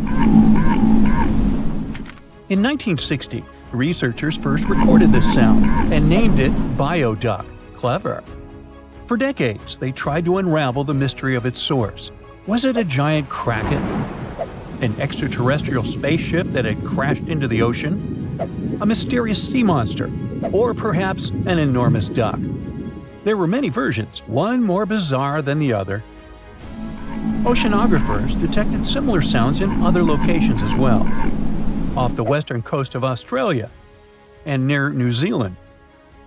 In 1960, researchers first recorded this sound and named it bioduck. Clever. For decades, they tried to unravel the mystery of its source. Was it a giant kraken? An extraterrestrial spaceship that had crashed into the ocean? A mysterious sea monster? Or perhaps an enormous duck? There were many versions, one more bizarre than the other. Oceanographers detected similar sounds in other locations as well. Off the western coast of Australia and near New Zealand,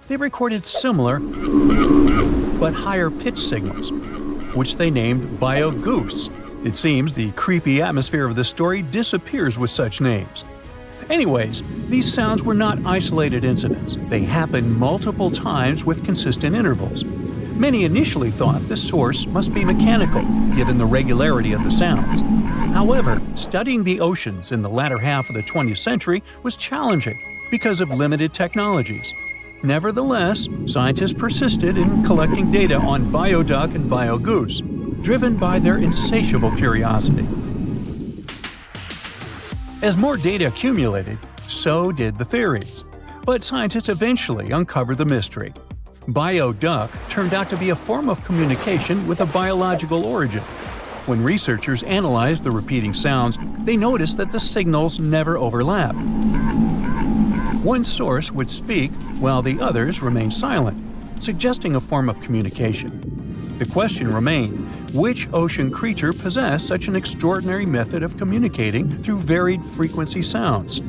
they recorded similar but higher pitch signals, which they named bio-goose. It seems the creepy atmosphere of the story disappears with such names. Anyways, these sounds were not isolated incidents. They happened multiple times with consistent intervals. Many initially thought the source must be mechanical, given the regularity of the sounds. However, studying the oceans in the latter half of the 20th century was challenging because of limited technologies. Nevertheless, scientists persisted in collecting data on bioduck and biogoose, driven by their insatiable curiosity. As more data accumulated, so did the theories. But scientists eventually uncovered the mystery. Bioduck turned out to be a form of communication with a biological origin. When researchers analyzed the repeating sounds, they noticed that the signals never overlapped. One source would speak while the others remained silent, suggesting a form of communication. The question remained, which ocean creature possessed such an extraordinary method of communicating through varied frequency sounds?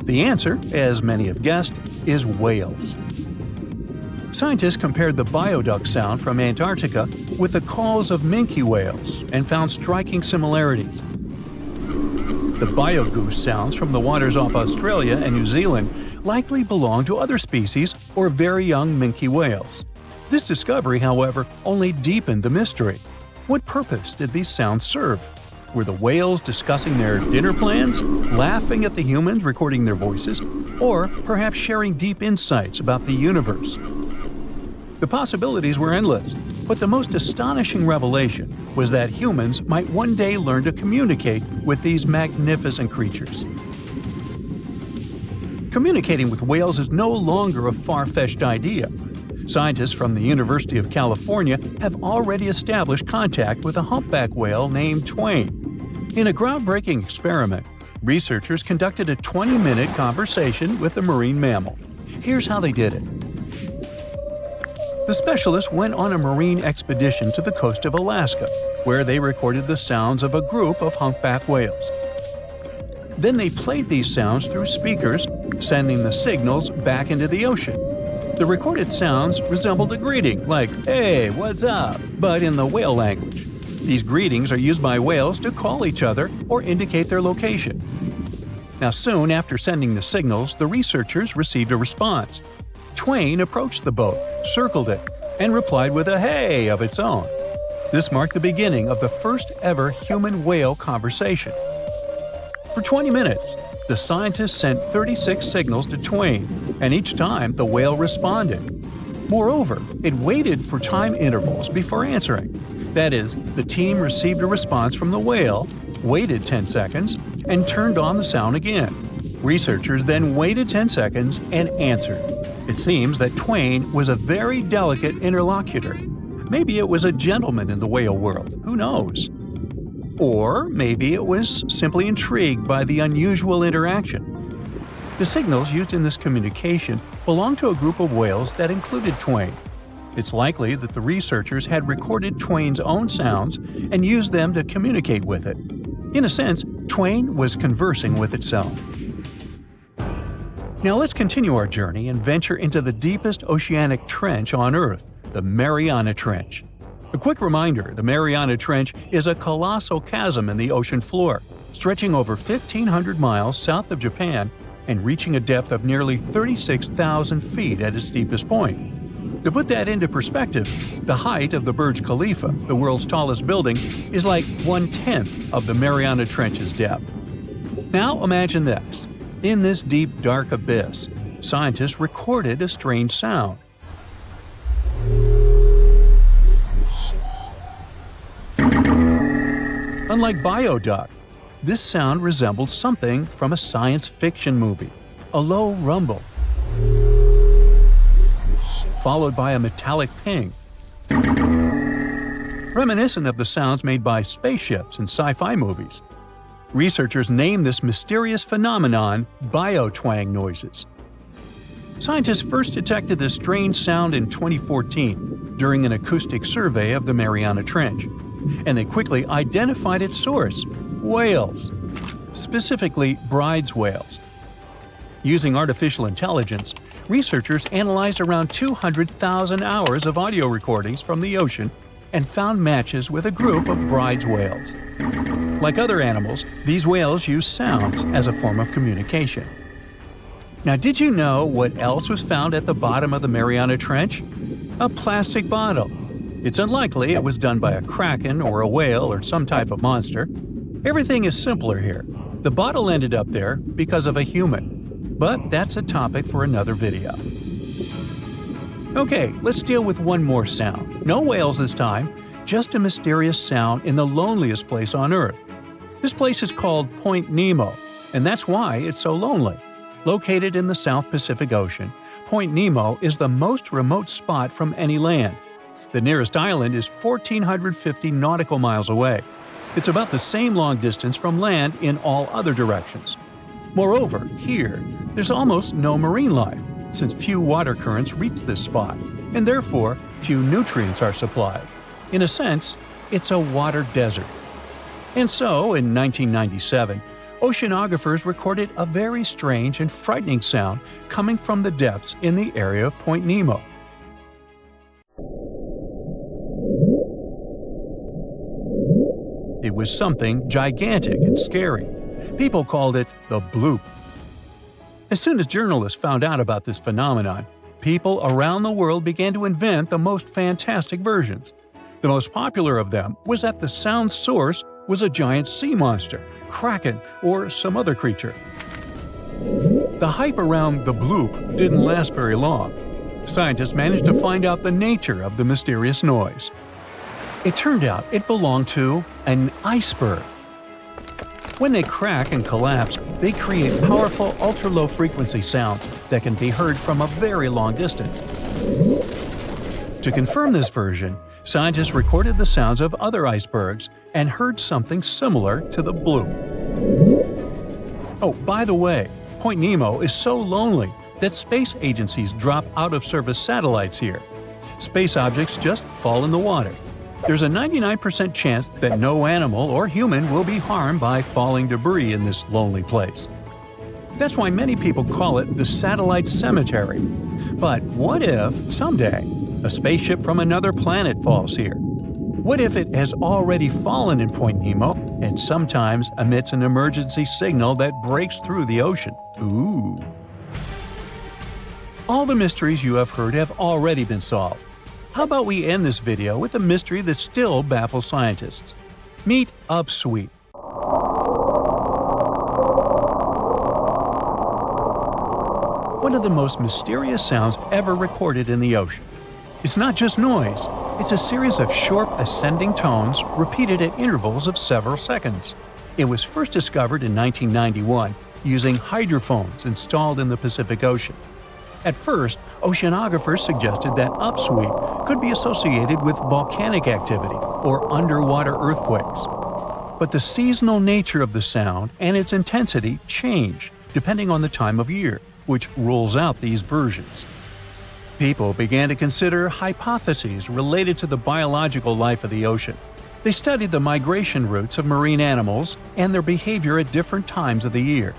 The answer, as many have guessed, is whales. Scientists compared the bioduck sound from Antarctica with the calls of minke whales and found striking similarities. The biogoose sounds from the waters off Australia and New Zealand likely belong to other species or very young minke whales. This discovery, however, only deepened the mystery. What purpose did these sounds serve? Were the whales discussing their dinner plans, laughing at the humans recording their voices, or perhaps sharing deep insights about the universe? The possibilities were endless, but the most astonishing revelation was that humans might one day learn to communicate with these magnificent creatures. Communicating with whales is no longer a far-fetched idea. Scientists from the University of California have already established contact with a humpback whale named Twain. In a groundbreaking experiment, researchers conducted a 20-minute conversation with the marine mammal. Here's how they did it. The specialists went on a marine expedition to the coast of Alaska, where they recorded the sounds of a group of humpback whales. Then they played these sounds through speakers, sending the signals back into the ocean. The recorded sounds resembled a greeting, like, "Hey, what's up?" but in the whale language. These greetings are used by whales to call each other or indicate their location. Now, soon after sending the signals, the researchers received a response. Twain approached the boat, circled it, and replied with a "hey" of its own. This marked the beginning of the first ever human-whale conversation. For 20 minutes, the scientists sent 36 signals to Twain, and each time the whale responded. Moreover, it waited for time intervals before answering. That is, the team received a response from the whale, waited 10 seconds, and turned on the sound again. Researchers then waited 10 seconds and answered. It seems that Twain was a very delicate interlocutor. Maybe it was a gentleman in the whale world, who knows? Or maybe it was simply intrigued by the unusual interaction. The signals used in this communication belonged to a group of whales that included Twain. It's likely that the researchers had recorded Twain's own sounds and used them to communicate with it. In a sense, Twain was conversing with itself. Now let's continue our journey and venture into the deepest oceanic trench on Earth, the Mariana Trench. A quick reminder, the Mariana Trench is a colossal chasm in the ocean floor, stretching over 1,500 miles south of Japan and reaching a depth of nearly 36,000 feet at its deepest point. To put that into perspective, the height of the Burj Khalifa, the world's tallest building, is like 1/10 of the Mariana Trench's depth. Now imagine this. In this deep, dark abyss, scientists recorded a strange sound. Unlike bioduck, this sound resembled something from a science fiction movie, a low rumble, followed by a metallic ping, reminiscent of the sounds made by spaceships in sci-fi movies. Researchers named this mysterious phenomenon biotwang noises. Scientists first detected this strange sound in 2014 during an acoustic survey of the Mariana Trench, and they quickly identified its source: whales, specifically Bride's whales. Using artificial intelligence, researchers analyzed around 200,000 hours of audio recordings from the ocean and found matches with a group of Bride's whales. Like other animals, these whales use sounds as a form of communication. Now, did you know what else was found at the bottom of the Mariana Trench? A plastic bottle. It's unlikely it was done by a kraken or a whale or some type of monster. Everything is simpler here. The bottle ended up there because of a human. But that's a topic for another video. Okay, let's deal with one more sound. No whales this time, just a mysterious sound in the loneliest place on Earth. This place is called Point Nemo, and that's why it's so lonely. Located in the South Pacific Ocean, Point Nemo is the most remote spot from any land. The nearest island is 1,450 nautical miles away. It's about the same long distance from land in all other directions. Moreover, here, there's almost no marine life, since few water currents reach this spot, and therefore few nutrients are supplied. In a sense, it's a water desert. And so, in 1997, oceanographers recorded a very strange and frightening sound coming from the depths in the area of Point Nemo. It was something gigantic and scary. People called it the bloop. As soon as journalists found out about this phenomenon, people around the world began to invent the most fantastic versions. The most popular of them was that the sound source was a giant sea monster, kraken, or some other creature. The hype around the bloop didn't last very long. Scientists managed to find out the nature of the mysterious noise. It turned out it belonged to an iceberg. When they crack and collapse, they create powerful ultra-low frequency sounds that can be heard from a very long distance. To confirm this version, scientists recorded the sounds of other icebergs and heard something similar to the bloop. Oh, by the way, Point Nemo is so lonely that space agencies drop out-of-service satellites here. Space objects just fall in the water. There's a 99% chance that no animal or human will be harmed by falling debris in this lonely place. That's why many people call it the satellite cemetery. But what if, someday, a spaceship from another planet falls here? What if it has already fallen in Point Nemo and sometimes emits an emergency signal that breaks through the ocean? Ooh. All the mysteries you have heard have already been solved. How about we end this video with a mystery that still baffles scientists? Meet upsweep. One of the most mysterious sounds ever recorded in the ocean. It's not just noise, it's a series of short ascending tones repeated at intervals of several seconds. It was first discovered in 1991 using hydrophones installed in the Pacific Ocean. At first, oceanographers suggested that upsweep could be associated with volcanic activity or underwater earthquakes. But the seasonal nature of the sound and its intensity change depending on the time of year, which rules out these versions. People began to consider hypotheses related to the biological life of the ocean. They studied the migration routes of marine animals and their behavior at different times of the year.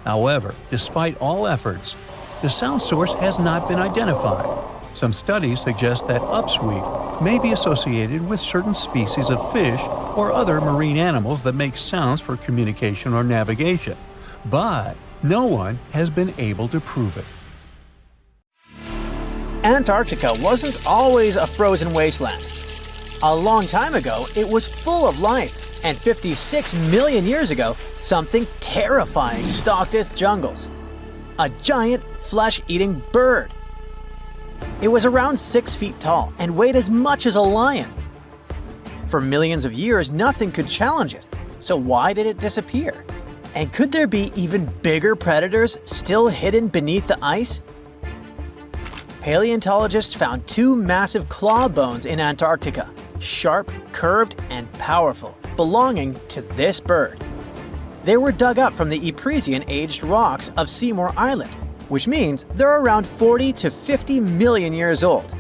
However, despite all efforts, the sound source has not been identified. Some studies suggest that upsweep may be associated with certain species of fish or other marine animals that make sounds for communication or navigation, but no one has been able to prove it. Antarctica wasn't always a frozen wasteland. A long time ago, it was full of life, and 56 million years ago, something terrifying stalked its jungles. A giant flesh-eating bird. It was around 6 feet tall and weighed as much as a lion. For millions of years, nothing could challenge it. So why did it disappear? And could there be even bigger predators still hidden beneath the ice? Paleontologists found 2 massive claw bones in Antarctica, sharp, curved, and powerful, belonging to this bird. They were dug up from the Epresian-aged rocks of Seymour Island, which means they're around 40 to 50 million years old.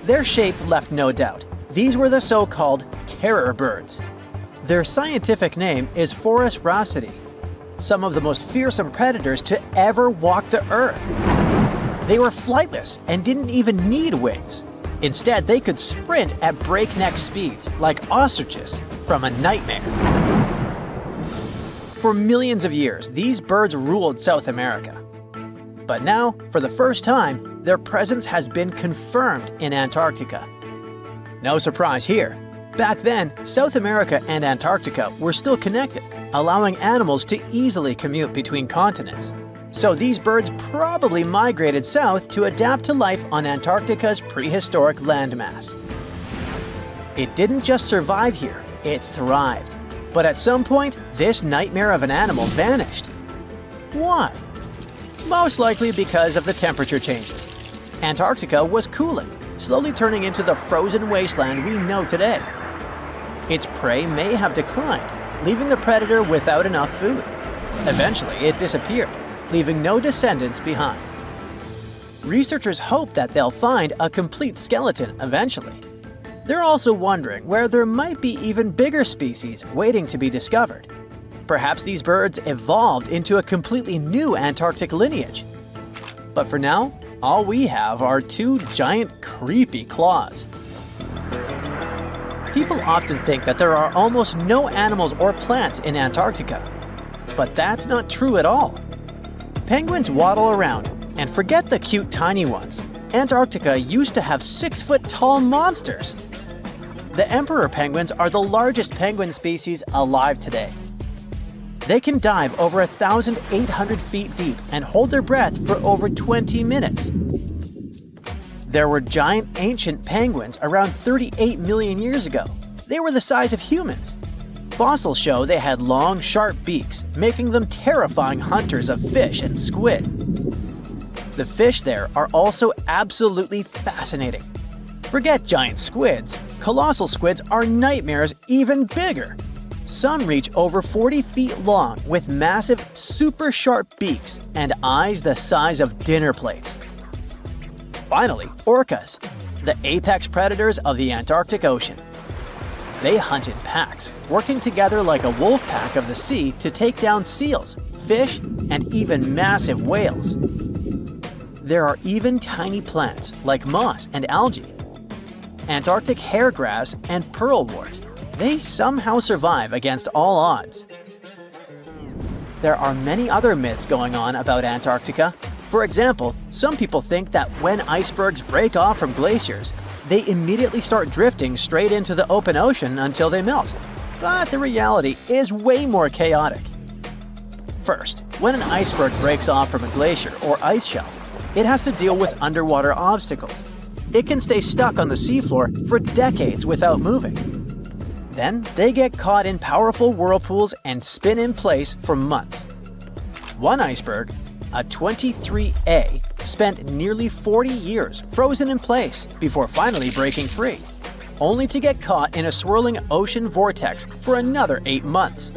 Their shape left no doubt. These were the so-called terror birds. Their scientific name is Phorusrhacidae, some of the most fearsome predators to ever walk the earth. They were flightless and didn't even need wings. Instead, they could sprint at breakneck speeds, like ostriches from a nightmare. For millions of years, these birds ruled South America. But now, for the first time, their presence has been confirmed in Antarctica. No surprise here. Back then, South America and Antarctica were still connected, allowing animals to easily commute between continents. So these birds probably migrated south to adapt to life on Antarctica's prehistoric landmass. It didn't just survive here, it thrived. But at some point, this nightmare of an animal vanished. Why? Most likely because of the temperature changes. Antarctica was cooling, slowly turning into the frozen wasteland we know today. Its prey may have declined, leaving the predator without enough food. Eventually, it disappeared, leaving no descendants behind. Researchers hope that they'll find a complete skeleton eventually. They're also wondering where there might be even bigger species waiting to be discovered. Perhaps these birds evolved into a completely new Antarctic lineage. But for now, all we have are two giant creepy claws. People often think that there are almost no animals or plants in Antarctica. But that's not true at all. Penguins waddle around, and forget the cute tiny ones. Antarctica used to have 6-foot-tall monsters. The emperor penguins are the largest penguin species alive today. They can dive over 1,800 feet deep and hold their breath for over 20 minutes. There were giant ancient penguins around 38 million years ago. They were the size of humans. Fossils show they had long, sharp beaks, making them terrifying hunters of fish and squid. The fish there are also absolutely fascinating. Forget giant squids. Colossal squids are nightmares even bigger. Some reach over 40 feet long with massive, super sharp beaks and eyes the size of dinner plates. Finally, orcas, the apex predators of the Antarctic Ocean. They hunt in packs, working together like a wolf pack of the sea to take down seals, fish, and even massive whales. There are even tiny plants like moss and algae, Antarctic hairgrass and pearlwort. They somehow survive against all odds. There are many other myths going on about Antarctica. For example, some people think that when icebergs break off from glaciers, they immediately start drifting straight into the open ocean until they melt. But the reality is way more chaotic. First, when an iceberg breaks off from a glacier or ice shelf, it has to deal with underwater obstacles. It can stay stuck on the seafloor for decades without moving. Then they get caught in powerful whirlpools and spin in place for months. One iceberg, a 23A, spent nearly 40 years frozen in place before finally breaking free, only to get caught in a swirling ocean vortex for another 8 months.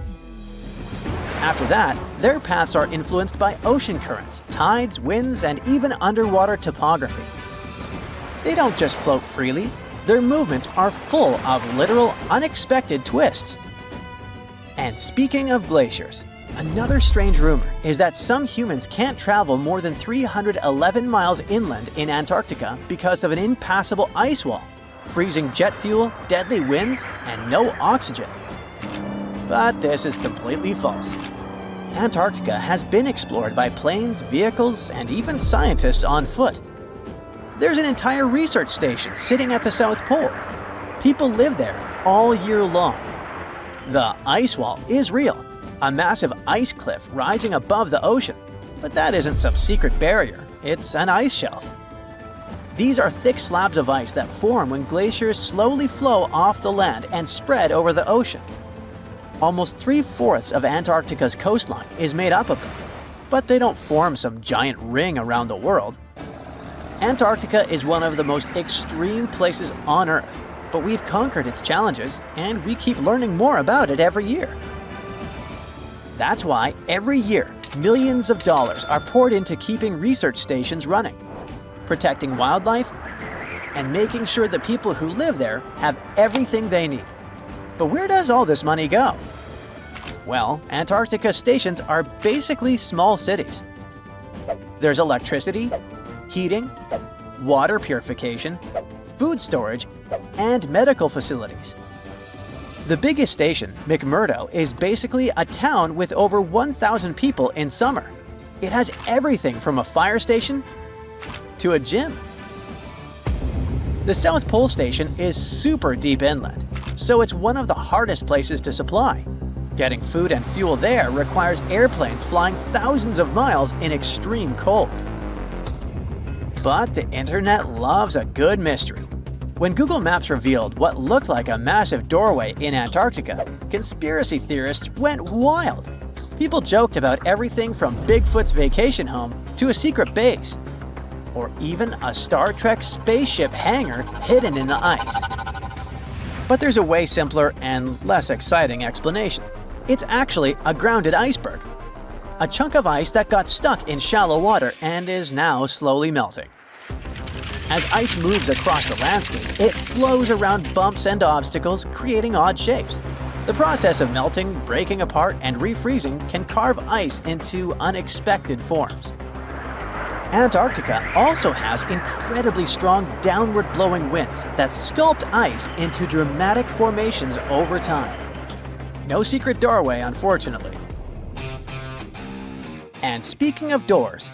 After that, their paths are influenced by ocean currents, tides, winds, and even underwater topography. They don't just float freely. Their movements are full of literal, unexpected twists. And speaking of glaciers, another strange rumor is that some humans can't travel more than 311 miles inland in Antarctica because of an impassable ice wall, freezing jet fuel, deadly winds, and no oxygen. But this is completely false. Antarctica has been explored by planes, vehicles, and even scientists on foot. There's an entire research station sitting at the South Pole. People live there all year long. The ice wall is real, a massive ice cliff rising above the ocean. But that isn't some secret barrier, it's an ice shelf. These are thick slabs of ice that form when glaciers slowly flow off the land and spread over the ocean. Almost 3/4 of Antarctica's coastline is made up of them, but they don't form some giant ring around the world. Antarctica is one of the most extreme places on Earth, but we've conquered its challenges and we keep learning more about it every year. That's why every year, millions of dollars are poured into keeping research stations running, protecting wildlife, and making sure the people who live there have everything they need. But where does all this money go? Well, Antarctica stations are basically small cities. There's electricity, heating, water purification, food storage, and medical facilities. The biggest station, McMurdo, is basically a town with over 1,000 people in summer. It has everything from a fire station to a gym. The South Pole Station is super deep inland, so it's one of the hardest places to supply. Getting food and fuel there requires airplanes flying thousands of miles in extreme cold. But the internet loves a good mystery. When Google Maps revealed what looked like a massive doorway in Antarctica, conspiracy theorists went wild. People joked about everything from Bigfoot's vacation home to a secret base, or even a Star Trek spaceship hangar hidden in the ice. But there's a way simpler and less exciting explanation. It's actually a grounded iceberg, a chunk of ice that got stuck in shallow water and is now slowly melting. As ice moves across the landscape, it flows around bumps and obstacles, creating odd shapes. The process of melting, breaking apart, and refreezing can carve ice into unexpected forms. Antarctica also has incredibly strong downward-blowing winds that sculpt ice into dramatic formations over time. No secret doorway, unfortunately. And speaking of doors,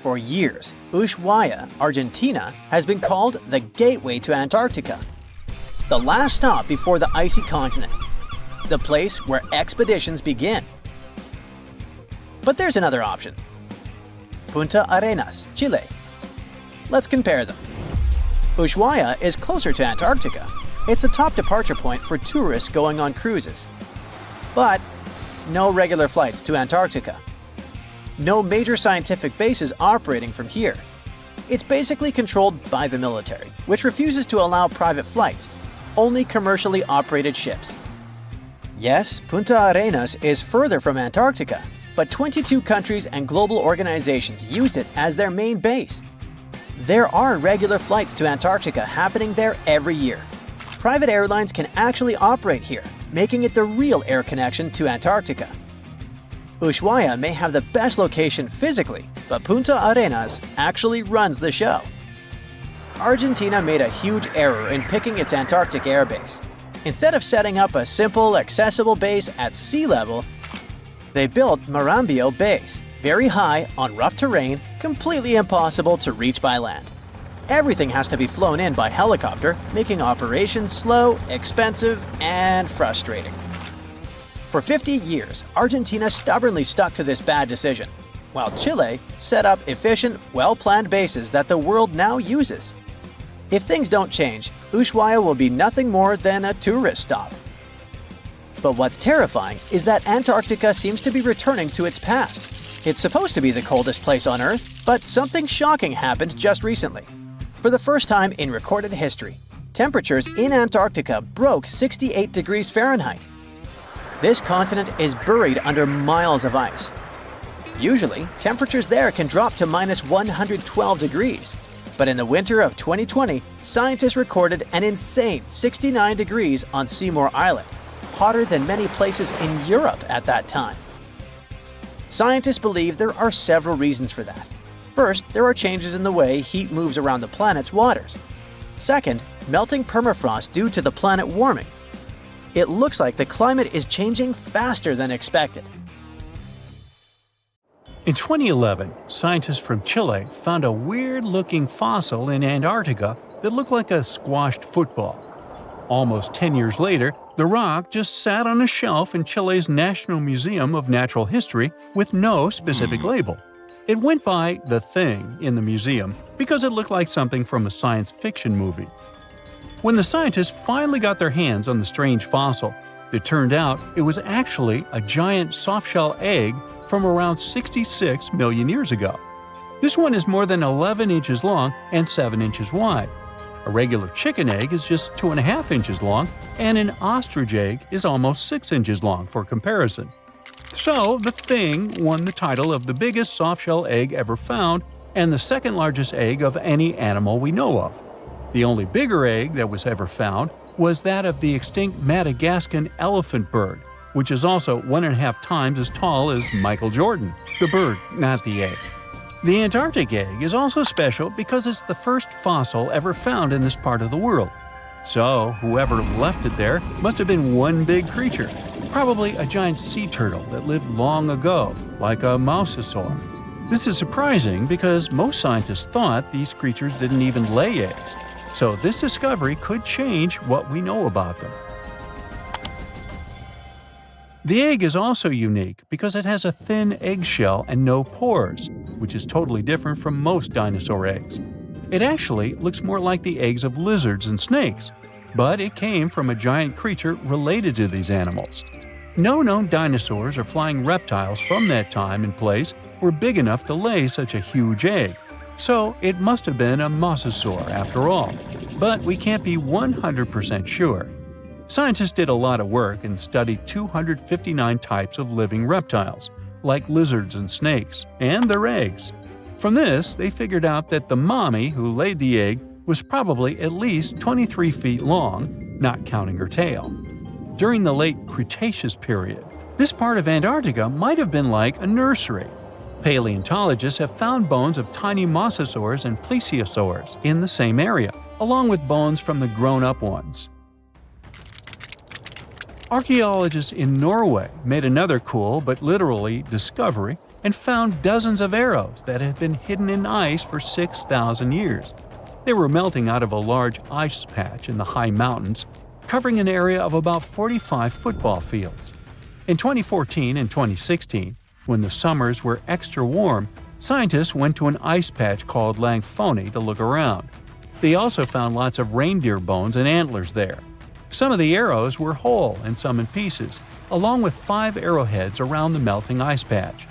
for years, Ushuaia, Argentina, has been called the gateway to Antarctica, the last stop before the icy continent, the place where expeditions begin. But there's another option. Punta Arenas, Chile. Let's compare them. Ushuaia is closer to Antarctica. It's the top departure point for tourists going on cruises. But no regular flights to Antarctica. No major scientific bases operating from here. It's basically controlled by the military, which refuses to allow private flights, only commercially operated ships. Yes, Punta Arenas is further from Antarctica, but 22 countries and global organizations use it as their main base. There are regular flights to Antarctica happening there every year. Private airlines can actually operate here, making it the real air connection to Antarctica. Ushuaia may have the best location physically, but Punta Arenas actually runs the show. Argentina made a huge error in picking its Antarctic airbase. Instead of setting up a simple, accessible base at sea level, they built Marambio Base, very high on rough terrain, completely impossible to reach by land. Everything has to be flown in by helicopter, making operations slow, expensive, and frustrating. For 50 years, Argentina stubbornly stuck to this bad decision, while Chile set up efficient, well-planned bases that the world now uses. If things don't change, Ushuaia will be nothing more than a tourist stop. But what's terrifying is that Antarctica seems to be returning to its past. It's supposed to be the coldest place on Earth, but something shocking happened just recently. For the first time in recorded history, temperatures in Antarctica broke 68 degrees Fahrenheit. This continent is buried under miles of ice. Usually, temperatures there can drop to minus 112 degrees. But in the winter of 2020, scientists recorded an insane 69 degrees on Seymour Island, hotter than many places in Europe at that time. Scientists believe there are several reasons for that. First, there are changes in the way heat moves around the planet's waters. Second, melting permafrost due to the planet warming. It looks like the climate is changing faster than expected. In 2011, scientists from Chile found a weird-looking fossil in Antarctica that looked like a squashed football. Almost 10 years later, the rock just sat on a shelf in Chile's National Museum of Natural History with no specific label. It went by The Thing in the museum because it looked like something from a science fiction movie. When the scientists finally got their hands on the strange fossil, it turned out it was actually a giant softshell egg from around 66 million years ago. This one is more than 11 inches long and 7 inches wide. A regular chicken egg is just 2.5 inches long, and an ostrich egg is almost 6 inches long for comparison. So, the Thing won the title of the biggest softshell egg ever found and the second largest egg of any animal we know of. The only bigger egg that was ever found was that of the extinct Madagascan elephant bird, which is also 1.5 times as tall as Michael Jordan. The bird, not the egg. The Antarctic egg is also special because it's the first fossil ever found in this part of the world. So, whoever left it there must have been one big creature, probably a giant sea turtle that lived long ago, like a mosasaur. This is surprising because most scientists thought these creatures didn't even lay eggs. So this discovery could change what we know about them. The egg is also unique because it has a thin eggshell and no pores, which is totally different from most dinosaur eggs. It actually looks more like the eggs of lizards and snakes, but it came from a giant creature related to these animals. No known dinosaurs or flying reptiles from that time and place were big enough to lay such a huge egg, so it must have been a mosasaur after all. But we can't be 100% sure. Scientists did a lot of work and studied 259 types of living reptiles, like lizards and snakes, and their eggs. From this, they figured out that the mommy who laid the egg was probably at least 23 feet long, not counting her tail. During the late Cretaceous period, this part of Antarctica might have been like a nursery. Paleontologists have found bones of tiny mosasaurs and plesiosaurs in the same area, along with bones from the grown-up ones. Archaeologists in Norway made another cool but literally discovery and found dozens of arrows that had been hidden in ice for 6,000 years. They were melting out of a large ice patch in the high mountains, covering an area of about 45 football fields. In 2014 and 2016, when the summers were extra warm, scientists went to an ice patch called Langfoni to look around. They also found lots of reindeer bones and antlers there. Some of the arrows were whole and some in pieces, along with 5 arrowheads around the melting ice patch.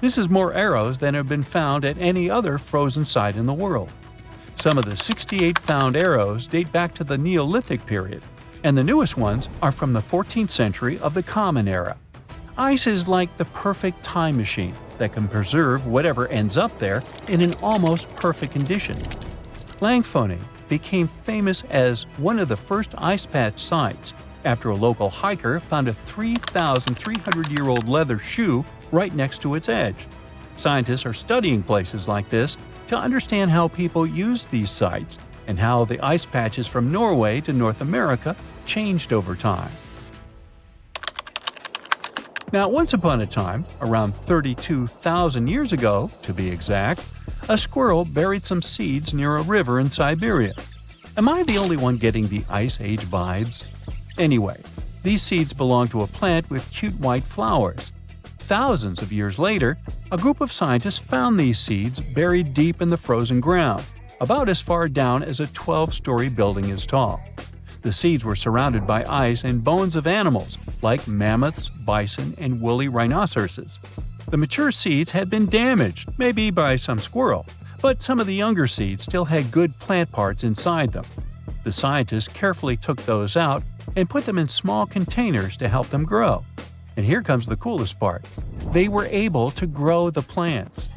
This is more arrows than have been found at any other frozen site in the world. Some of the 68 found arrows date back to the Neolithic period, and the newest ones are from the 14th century of the Common Era. Ice is like the perfect time machine that can preserve whatever ends up there in an almost perfect condition. Langfoni became famous as one of the first ice patch sites after a local hiker found a 3,300-year-old leather shoe right next to its edge. Scientists are studying places like this to understand how people use these sites and how the ice patches from Norway to North America changed over time. Now, once upon a time, around 32,000 years ago, to be exact, a squirrel buried some seeds near a river in Siberia. Am I the only one getting the Ice Age vibes? Anyway, these seeds belong to a plant with cute white flowers. Thousands of years later, a group of scientists found these seeds buried deep in the frozen ground, about as far down as a 12-story building is tall. The seeds were surrounded by ice and bones of animals like mammoths, bison, and woolly rhinoceroses. The mature seeds had been damaged, maybe by some squirrel, but some of the younger seeds still had good plant parts inside them. The scientists carefully took those out and put them in small containers to help them grow. And here comes the coolest part. They were able to grow the plants.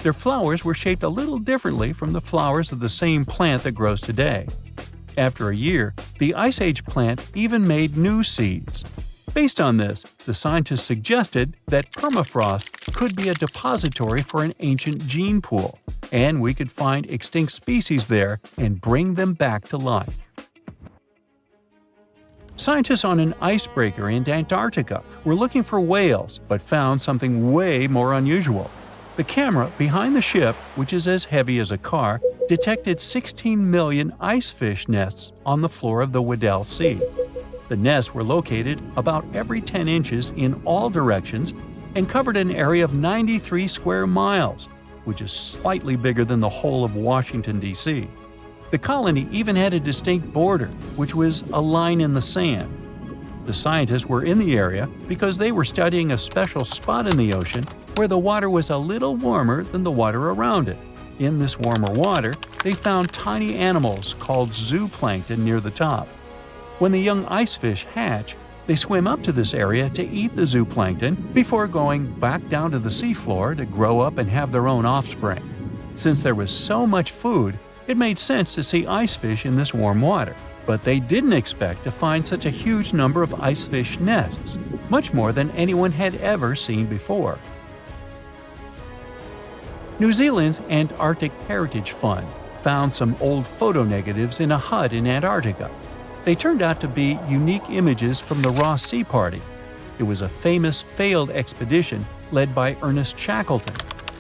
Their flowers were shaped a little differently from the flowers of the same plant that grows today. After a year, the Ice Age plant even made new seeds. Based on this, the scientists suggested that permafrost could be a depository for an ancient gene pool, and we could find extinct species there and bring them back to life. Scientists on an icebreaker in Antarctica were looking for whales, but found something way more unusual. The camera behind the ship, which is as heavy as a car, detected 16 million icefish nests on the floor of the Weddell Sea. The nests were located about every 10 inches in all directions and covered an area of 93 square miles, which is slightly bigger than the whole of Washington, D.C. The colony even had a distinct border, which was a line in the sand. The scientists were in the area because they were studying a special spot in the ocean where the water was a little warmer than the water around it. In this warmer water, they found tiny animals called zooplankton near the top. When the young icefish hatch, they swim up to this area to eat the zooplankton before going back down to the seafloor to grow up and have their own offspring. Since there was so much food, it made sense to see icefish in this warm water. But they didn't expect to find such a huge number of icefish nests, much more than anyone had ever seen before. New Zealand's Antarctic Heritage Fund found some old photo negatives in a hut in Antarctica. They turned out to be unique images from the Ross Sea Party. It was a famous failed expedition led by Ernest Shackleton.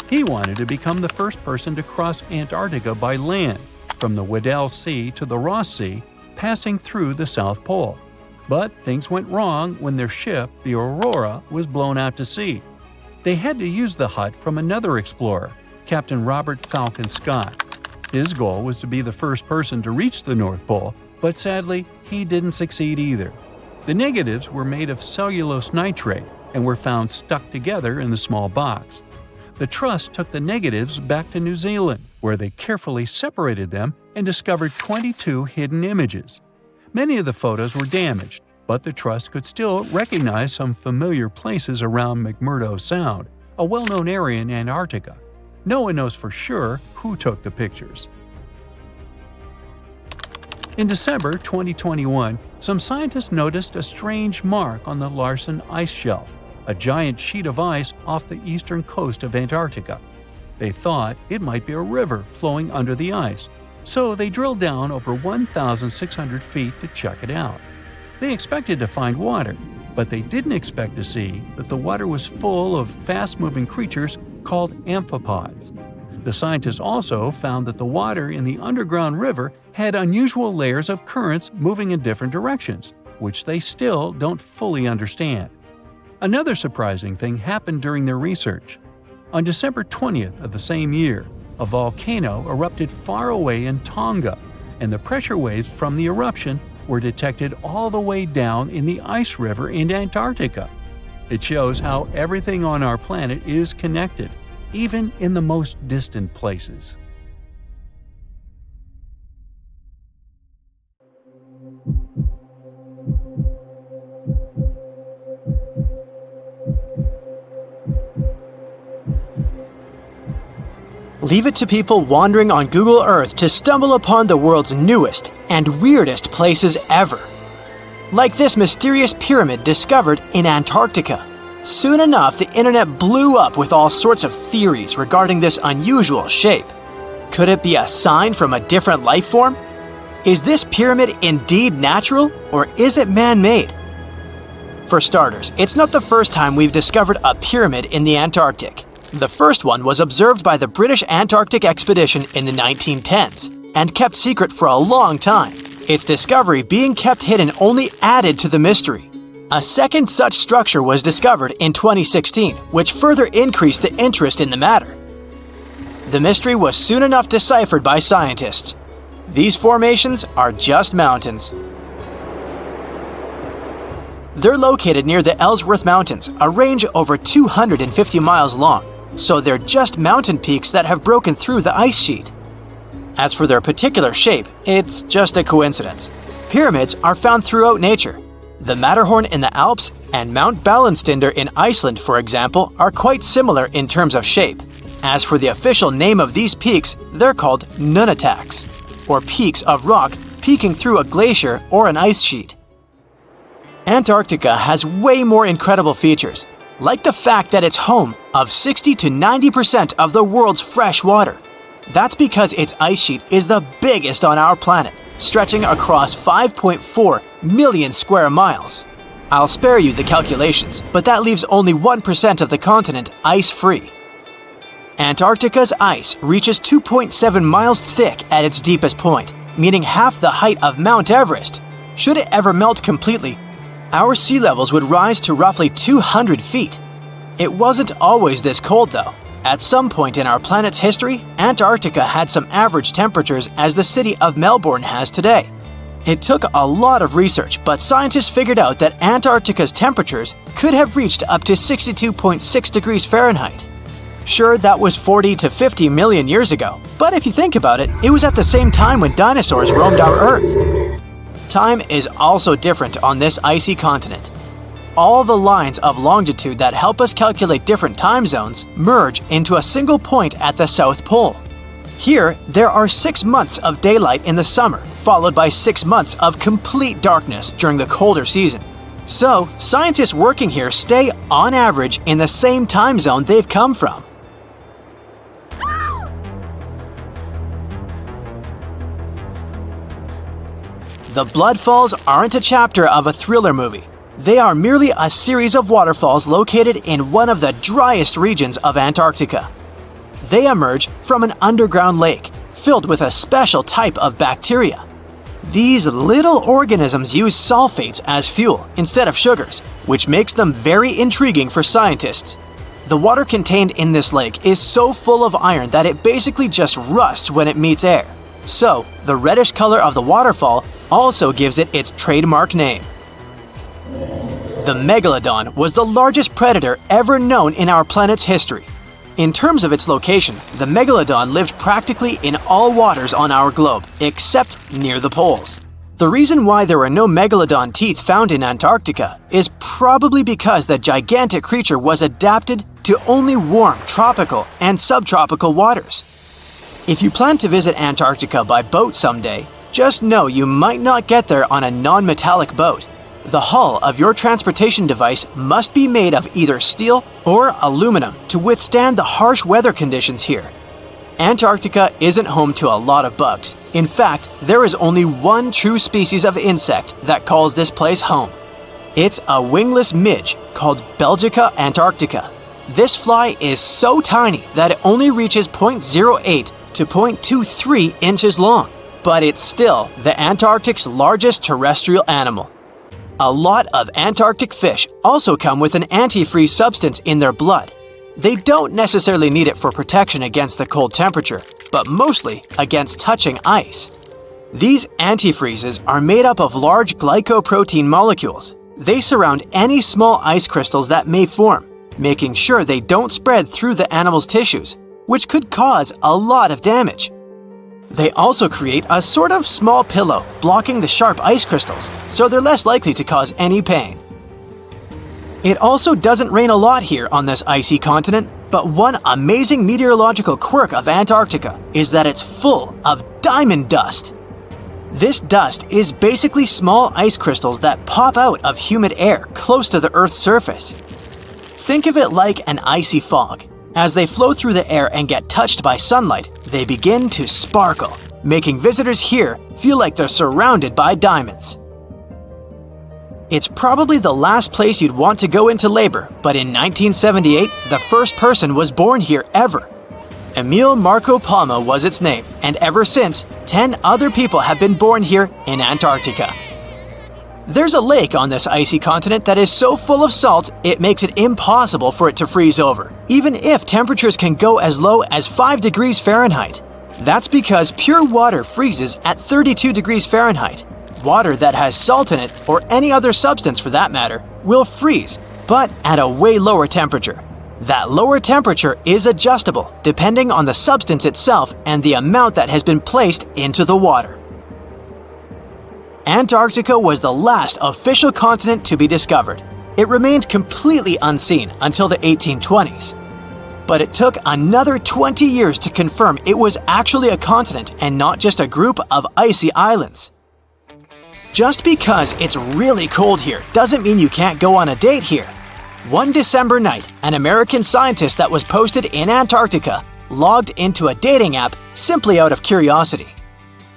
He wanted to become the first person to cross Antarctica by land, from the Weddell Sea to the Ross Sea, passing through the South Pole. But things went wrong when their ship, the Aurora, was blown out to sea. They had to use the hut from another explorer, Captain Robert Falcon Scott. His goal was to be the first person to reach the North Pole, but sadly, he didn't succeed either. The negatives were made of cellulose nitrate and were found stuck together in the small box. The Trust took the negatives back to New Zealand, where they carefully separated them and discovered 22 hidden images. Many of the photos were damaged, but the Trust could still recognize some familiar places around McMurdo Sound, a well-known area in Antarctica. No one knows for sure who took the pictures. In December 2021, some scientists noticed a strange mark on the Larsen ice shelf, a giant sheet of ice off the eastern coast of Antarctica. They thought it might be a river flowing under the ice, so they drilled down over 1,600 feet to check it out. They expected to find water, but they didn't expect to see that the water was full of fast-moving creatures called amphipods. The scientists also found that the water in the underground river had unusual layers of currents moving in different directions, which they still don't fully understand. Another surprising thing happened during their research. On December 20th of the same year, a volcano erupted far away in Tonga, and the pressure waves from the eruption were detected all the way down in the ice river in Antarctica. It shows how everything on our planet is connected, even in the most distant places. Leave it to people wandering on Google Earth to stumble upon the world's newest and weirdest places ever. Like this mysterious pyramid discovered in Antarctica. Soon enough, the internet blew up with all sorts of theories regarding this unusual shape. Could it be a sign from a different life form? Is this pyramid indeed natural, or is it man-made? For starters, it's not the first time we've discovered a pyramid in the Antarctic. The first one was observed by the British Antarctic expedition in the 1910s and kept secret for a long time. Its discovery being kept hidden only added to the mystery. A second such structure was discovered in 2016, which further increased the interest in the matter. The mystery was soon enough deciphered by scientists. These formations are just mountains. They're located near the Ellsworth Mountains, a range over 250 miles long, so they're just mountain peaks that have broken through the ice sheet. As for their particular shape, it's just a coincidence. Pyramids are found throughout nature. The Matterhorn in the Alps and Mount Ballenstinder in Iceland, for example, are quite similar in terms of shape. As for the official name of these peaks, they're called nunataks, or peaks of rock peeking through a glacier or an ice sheet. Antarctica has way more incredible features, like the fact that it's home of 60 to 90% of the world's fresh water. That's because its ice sheet is the biggest on our planet, stretching across 5.4 million square miles. I'll spare you the calculations, but that leaves only 1% of the continent ice-free. Antarctica's ice reaches 2.7 miles thick at its deepest point, meaning half the height of Mount Everest. Should it ever melt completely, our sea levels would rise to roughly 200 feet. It wasn't always this cold, though. At some point in our planet's history, Antarctica had some average temperatures as the city of Melbourne has today. It took a lot of research, but scientists figured out that Antarctica's temperatures could have reached up to 62.6 degrees Fahrenheit. Sure, that was 40 to 50 million years ago, but if you think about it, it was at the same time when dinosaurs roamed our Earth. Time is also different on this icy continent. All the lines of longitude that help us calculate different time zones merge into a single point at the South Pole. Here, there are 6 months of daylight in the summer, followed by 6 months of complete darkness during the colder season. So, scientists working here stay, on average, in the same time zone they've come from. The Blood Falls aren't a chapter of a thriller movie. They are merely a series of waterfalls located in one of the driest regions of Antarctica. They emerge from an underground lake filled with a special type of bacteria. These little organisms use sulfates as fuel instead of sugars, which makes them very intriguing for scientists. The water contained in this lake is so full of iron that it basically just rusts when it meets air. So, the reddish color of the waterfall also gives it its trademark name. The megalodon was the largest predator ever known in our planet's history. In terms of its location, the megalodon lived practically in all waters on our globe, except near the poles. The reason why there are no megalodon teeth found in Antarctica is probably because the gigantic creature was adapted to only warm tropical and subtropical waters. If you plan to visit Antarctica by boat someday, Just know you might not get there on a non-metallic boat. The hull of your transportation device must be made of either steel or aluminum to withstand the harsh weather conditions here. Antarctica isn't home to a lot of bugs. In fact, there is only one true species of insect that calls this place home. It's a wingless midge called Belgica antarctica. This fly is so tiny that it only reaches 0.08 to 0.23 inches long, but it's still the Antarctic's largest terrestrial animal. A lot of Antarctic fish also come with an antifreeze substance in their blood. They don't necessarily need it for protection against the cold temperature, but mostly against touching ice. These antifreezes are made up of large glycoprotein molecules. They surround any small ice crystals that may form, making sure they don't spread through the animal's tissues, which could cause a lot of damage. They also create a sort of small pillow blocking the sharp ice crystals, so they're less likely to cause any pain. It also doesn't rain a lot here on this icy continent, but one amazing meteorological quirk of Antarctica is that it's full of diamond dust. This dust is basically small ice crystals that pop out of humid air close to the Earth's surface. Think of it like an icy fog. As they flow through the air and get touched by sunlight, they begin to sparkle, making visitors here feel like they're surrounded by diamonds. It's probably the last place you'd want to go into labor, but in 1978, the first person was born here ever. Emil Marco Palma was its name, and ever since, 10 other people have been born here in Antarctica. There's a lake on this icy continent that is so full of salt, it makes it impossible for it to freeze over, even if temperatures can go as low as 5 degrees Fahrenheit. That's because pure water freezes at 32 degrees Fahrenheit. Water that has salt in it, or any other substance for that matter, will freeze, but at a way lower temperature. That lower temperature is adjustable depending on the substance itself and the amount that has been placed into the water. Antarctica was the last official continent to be discovered. It remained completely unseen until the 1820s. But it took another 20 years to confirm it was actually a continent and not just a group of icy islands. Just because it's really cold here doesn't mean you can't go on a date here. One December night, an American scientist that was posted in Antarctica logged into a dating app simply out of curiosity.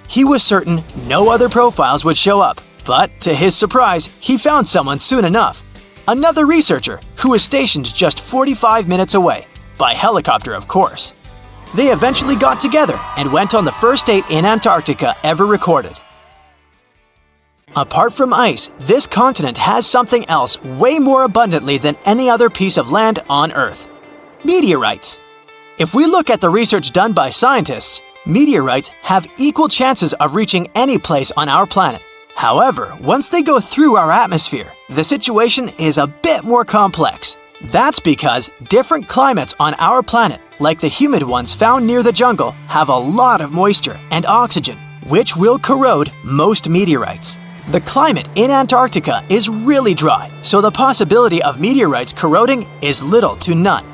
He was certain no other profiles would show up, but to his surprise, he found someone soon enough. Another researcher who was stationed just 45 minutes away, by helicopter of course. They eventually got together and went on the first date in Antarctica ever recorded. Apart from ice, this continent has something else way more abundantly than any other piece of land on Earth: meteorites. If we look at the research done by scientists, meteorites have equal chances of reaching any place on our planet. However, once they go through our atmosphere, the situation is a bit more complex. That's because different climates on our planet, like the humid ones found near the jungle, have a lot of moisture and oxygen, which will corrode most meteorites. The climate in Antarctica is really dry, so the possibility of meteorites corroding is little to none.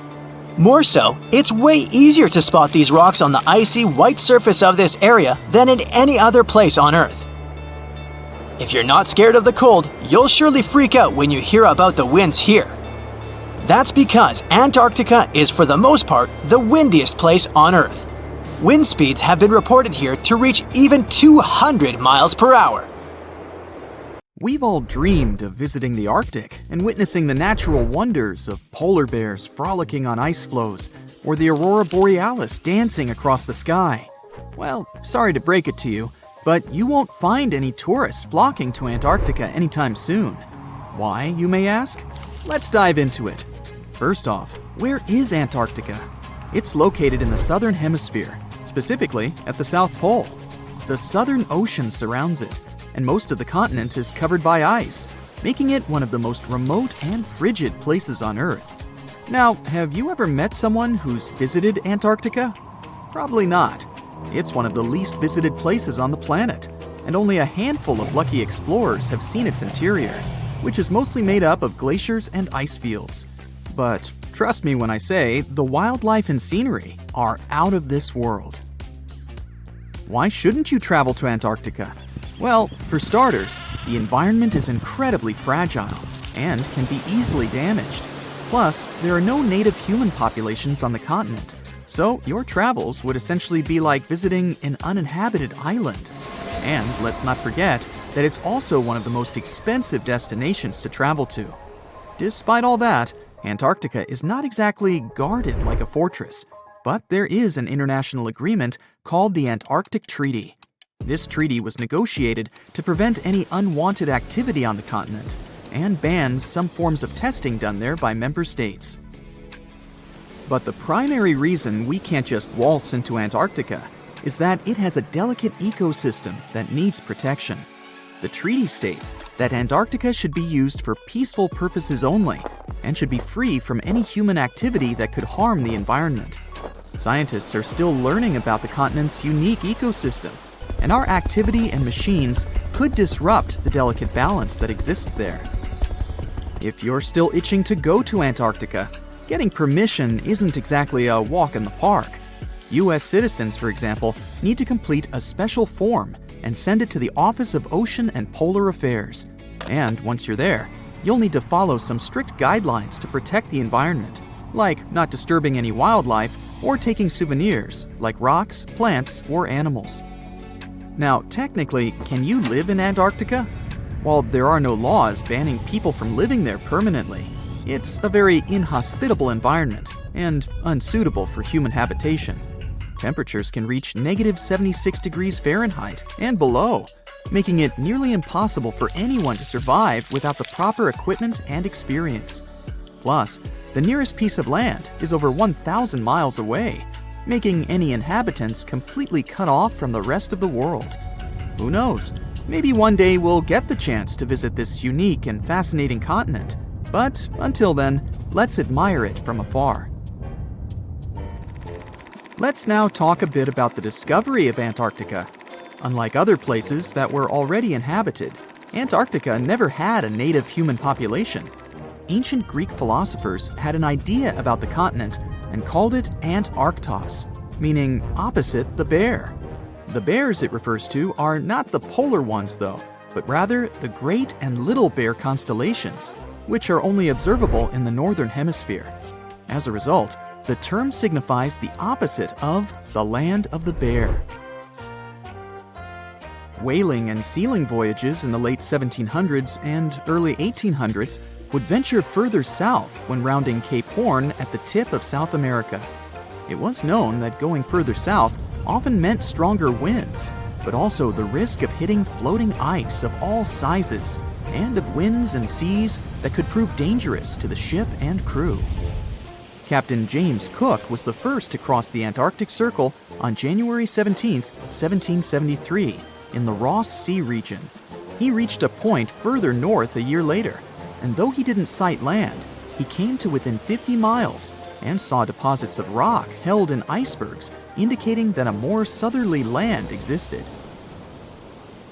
More so, it's way easier to spot these rocks on the icy white surface of this area than in any other place on Earth. If you're not scared of the cold, you'll surely freak out when you hear about the winds here. That's because Antarctica is for the most part the windiest place on Earth. Wind speeds have been reported here to reach even 200 miles per hour. We've all dreamed of visiting the Arctic and witnessing the natural wonders of polar bears frolicking on ice floes or the aurora borealis dancing across the sky. Well, sorry to break it to you, but you won't find any tourists flocking to Antarctica anytime soon. Why, you may ask? Let's dive into it. First off, where is Antarctica? It's located in the southern hemisphere, specifically at the South Pole. The Southern Ocean surrounds it, and most of the continent is covered by ice, making it one of the most remote and frigid places on Earth. Now, have you ever met someone who's visited Antarctica? Probably not. It's one of the least visited places on the planet, and only a handful of lucky explorers have seen its interior, which is mostly made up of glaciers and ice fields. But trust me when I say the wildlife and scenery are out of this world. Why shouldn't you travel to Antarctica? Well, for starters, the environment is incredibly fragile and can be easily damaged. Plus, there are no native human populations on the continent, so your travels would essentially be like visiting an uninhabited island. And let's not forget that it's also one of the most expensive destinations to travel to. Despite all that, Antarctica is not exactly guarded like a fortress, but there is an international agreement called the Antarctic Treaty. This treaty was negotiated to prevent any unwanted activity on the continent and bans some forms of testing done there by member states. But the primary reason we can't just waltz into Antarctica is that it has a delicate ecosystem that needs protection. The treaty states that Antarctica should be used for peaceful purposes only and should be free from any human activity that could harm the environment. Scientists are still learning about the continent's unique ecosystem, and our activity and machines could disrupt the delicate balance that exists there. If you're still itching to go to Antarctica, getting permission isn't exactly a walk in the park. U.S. citizens, for example, need to complete a special form and send it to the Office of Ocean and Polar Affairs. And once you're there, you'll need to follow some strict guidelines to protect the environment, like not disturbing any wildlife or taking souvenirs like rocks, plants, or animals. Now, technically, can you live in Antarctica? While there are no laws banning people from living there permanently, it's a very inhospitable environment and unsuitable for human habitation. Temperatures can reach -76 degrees Fahrenheit and below, making it nearly impossible for anyone to survive without the proper equipment and experience. Plus, the nearest piece of land is over 1,000 miles away, making any inhabitants completely cut off from the rest of the world. Who knows? Maybe one day we'll get the chance to visit this unique and fascinating continent. But until then, let's admire it from afar. Let's now talk a bit about the discovery of Antarctica. Unlike other places that were already inhabited, Antarctica never had a native human population. Ancient Greek philosophers had an idea about the continent and called it Antarctos, meaning opposite the bear. The bears it refers to are not the polar ones though, but rather the Great and Little Bear constellations, which are only observable in the northern hemisphere. As a result, the term signifies the opposite of the land of the bear. Whaling and sealing voyages in the late 1700s and early 1800s would venture further south when rounding Cape Horn at the tip of South America. It was known that going further south often meant stronger winds, but also the risk of hitting floating ice of all sizes and of winds and seas that could prove dangerous to the ship and crew. Captain James Cook was the first to cross the Antarctic Circle on January 17, 1773, in the Ross Sea region. He reached a point further north a year later, and though he didn't sight land, he came to within 50 miles and saw deposits of rock held in icebergs, indicating that a more southerly land existed.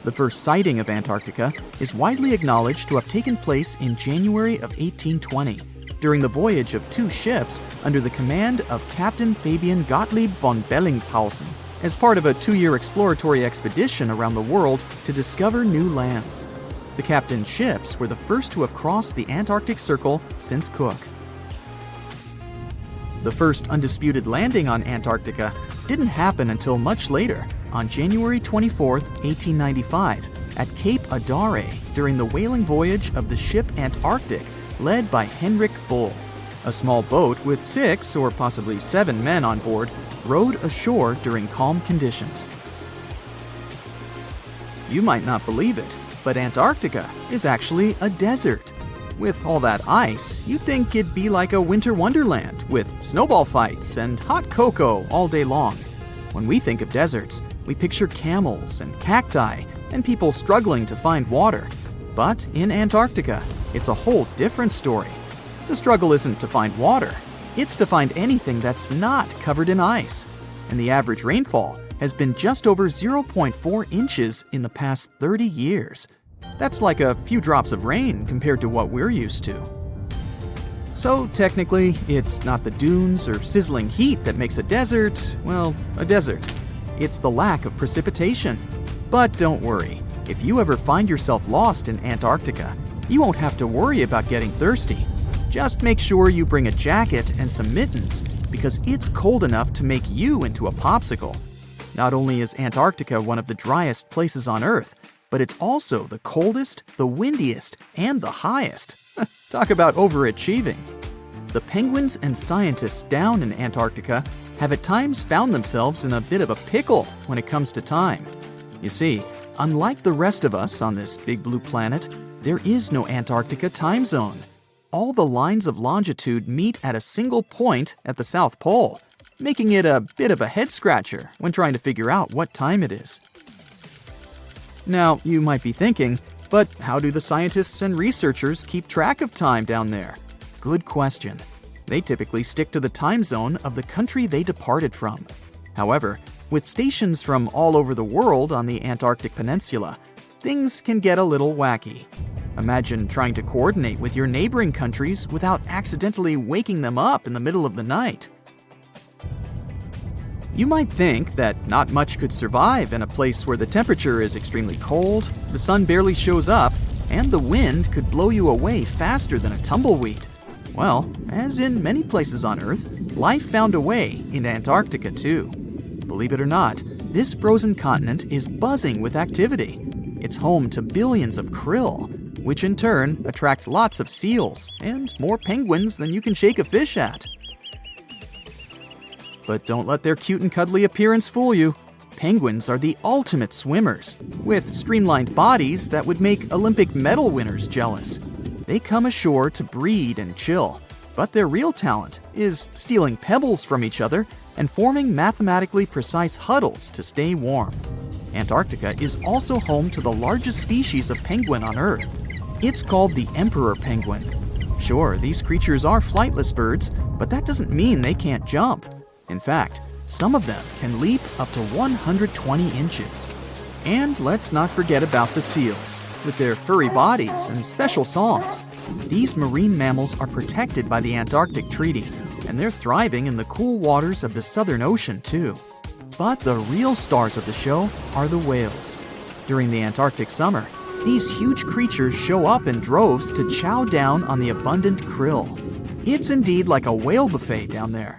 The first sighting of Antarctica is widely acknowledged to have taken place in January of 1820, during the voyage of two ships under the command of Captain Fabian Gottlieb von Bellingshausen, as part of a 2-year exploratory expedition around the world to discover new lands. The captain's ships were the first to have crossed the Antarctic Circle since Cook. The first undisputed landing on Antarctica didn't happen until much later, on January 24, 1895, at Cape Adare during the whaling voyage of the ship Antarctic, led by Henrik Bull. A small boat with 6 or possibly 7 men on board rowed ashore during calm conditions. You might not believe it, but Antarctica is actually a desert. With all that ice, you'd think it'd be like a winter wonderland with snowball fights and hot cocoa all day long. When we think of deserts, we picture camels and cacti and people struggling to find water. But in Antarctica, it's a whole different story. The struggle isn't to find water, it's to find anything that's not covered in ice. And the average rainfall has been just over 0.4 inches in the past 30 years. That's like a few drops of rain compared to what we're used to. So technically, it's not the dunes or sizzling heat that makes a desert, well, a desert. it's the lack of precipitation. But don't worry, if you ever find yourself lost in Antarctica, you won't have to worry about getting thirsty. Just make sure you bring a jacket and some mittens, because it's cold enough to make you into a popsicle. Not only is Antarctica one of the driest places on Earth, but it's also the coldest, the windiest, and the highest. Talk about overachieving. The penguins and scientists down in Antarctica have at times found themselves in a bit of a pickle when it comes to time. You see, unlike the rest of us on this big blue planet, there is no Antarctica time zone. All the lines of longitude meet at a single point at the South Pole, making it a bit of a head-scratcher when trying to figure out what time it is. Now, you might be thinking, but how do the scientists and researchers keep track of time down there? Good question. They typically stick to the time zone of the country they departed from. However, with stations from all over the world on the Antarctic Peninsula, things can get a little wacky. Imagine trying to coordinate with your neighboring countries without accidentally waking them up in the middle of the night. You might think that not much could survive in a place where the temperature is extremely cold, the sun barely shows up, and the wind could blow you away faster than a tumbleweed. Well, as in many places on Earth, life found a way in Antarctica too. Believe it or not, this frozen continent is buzzing with activity. It's home to billions of krill, which in turn attract lots of seals and more penguins than you can shake a fish at. But don't let their cute and cuddly appearance fool you. Penguins are the ultimate swimmers, with streamlined bodies that would make Olympic medal winners jealous. They come ashore to breed and chill, but their real talent is stealing pebbles from each other and forming mathematically precise huddles to stay warm. Antarctica is also home to the largest species of penguin on Earth. It's called the emperor penguin. Sure, these creatures are flightless birds, but that doesn't mean they can't jump. In fact, some of them can leap up to 120 inches. And let's not forget about the seals. With their furry bodies and special songs, these marine mammals are protected by the Antarctic Treaty, and they're thriving in the cool waters of the Southern Ocean too. But the real stars of the show are the whales. During the Antarctic summer, these huge creatures show up in droves to chow down on the abundant krill. It's indeed like a whale buffet down there.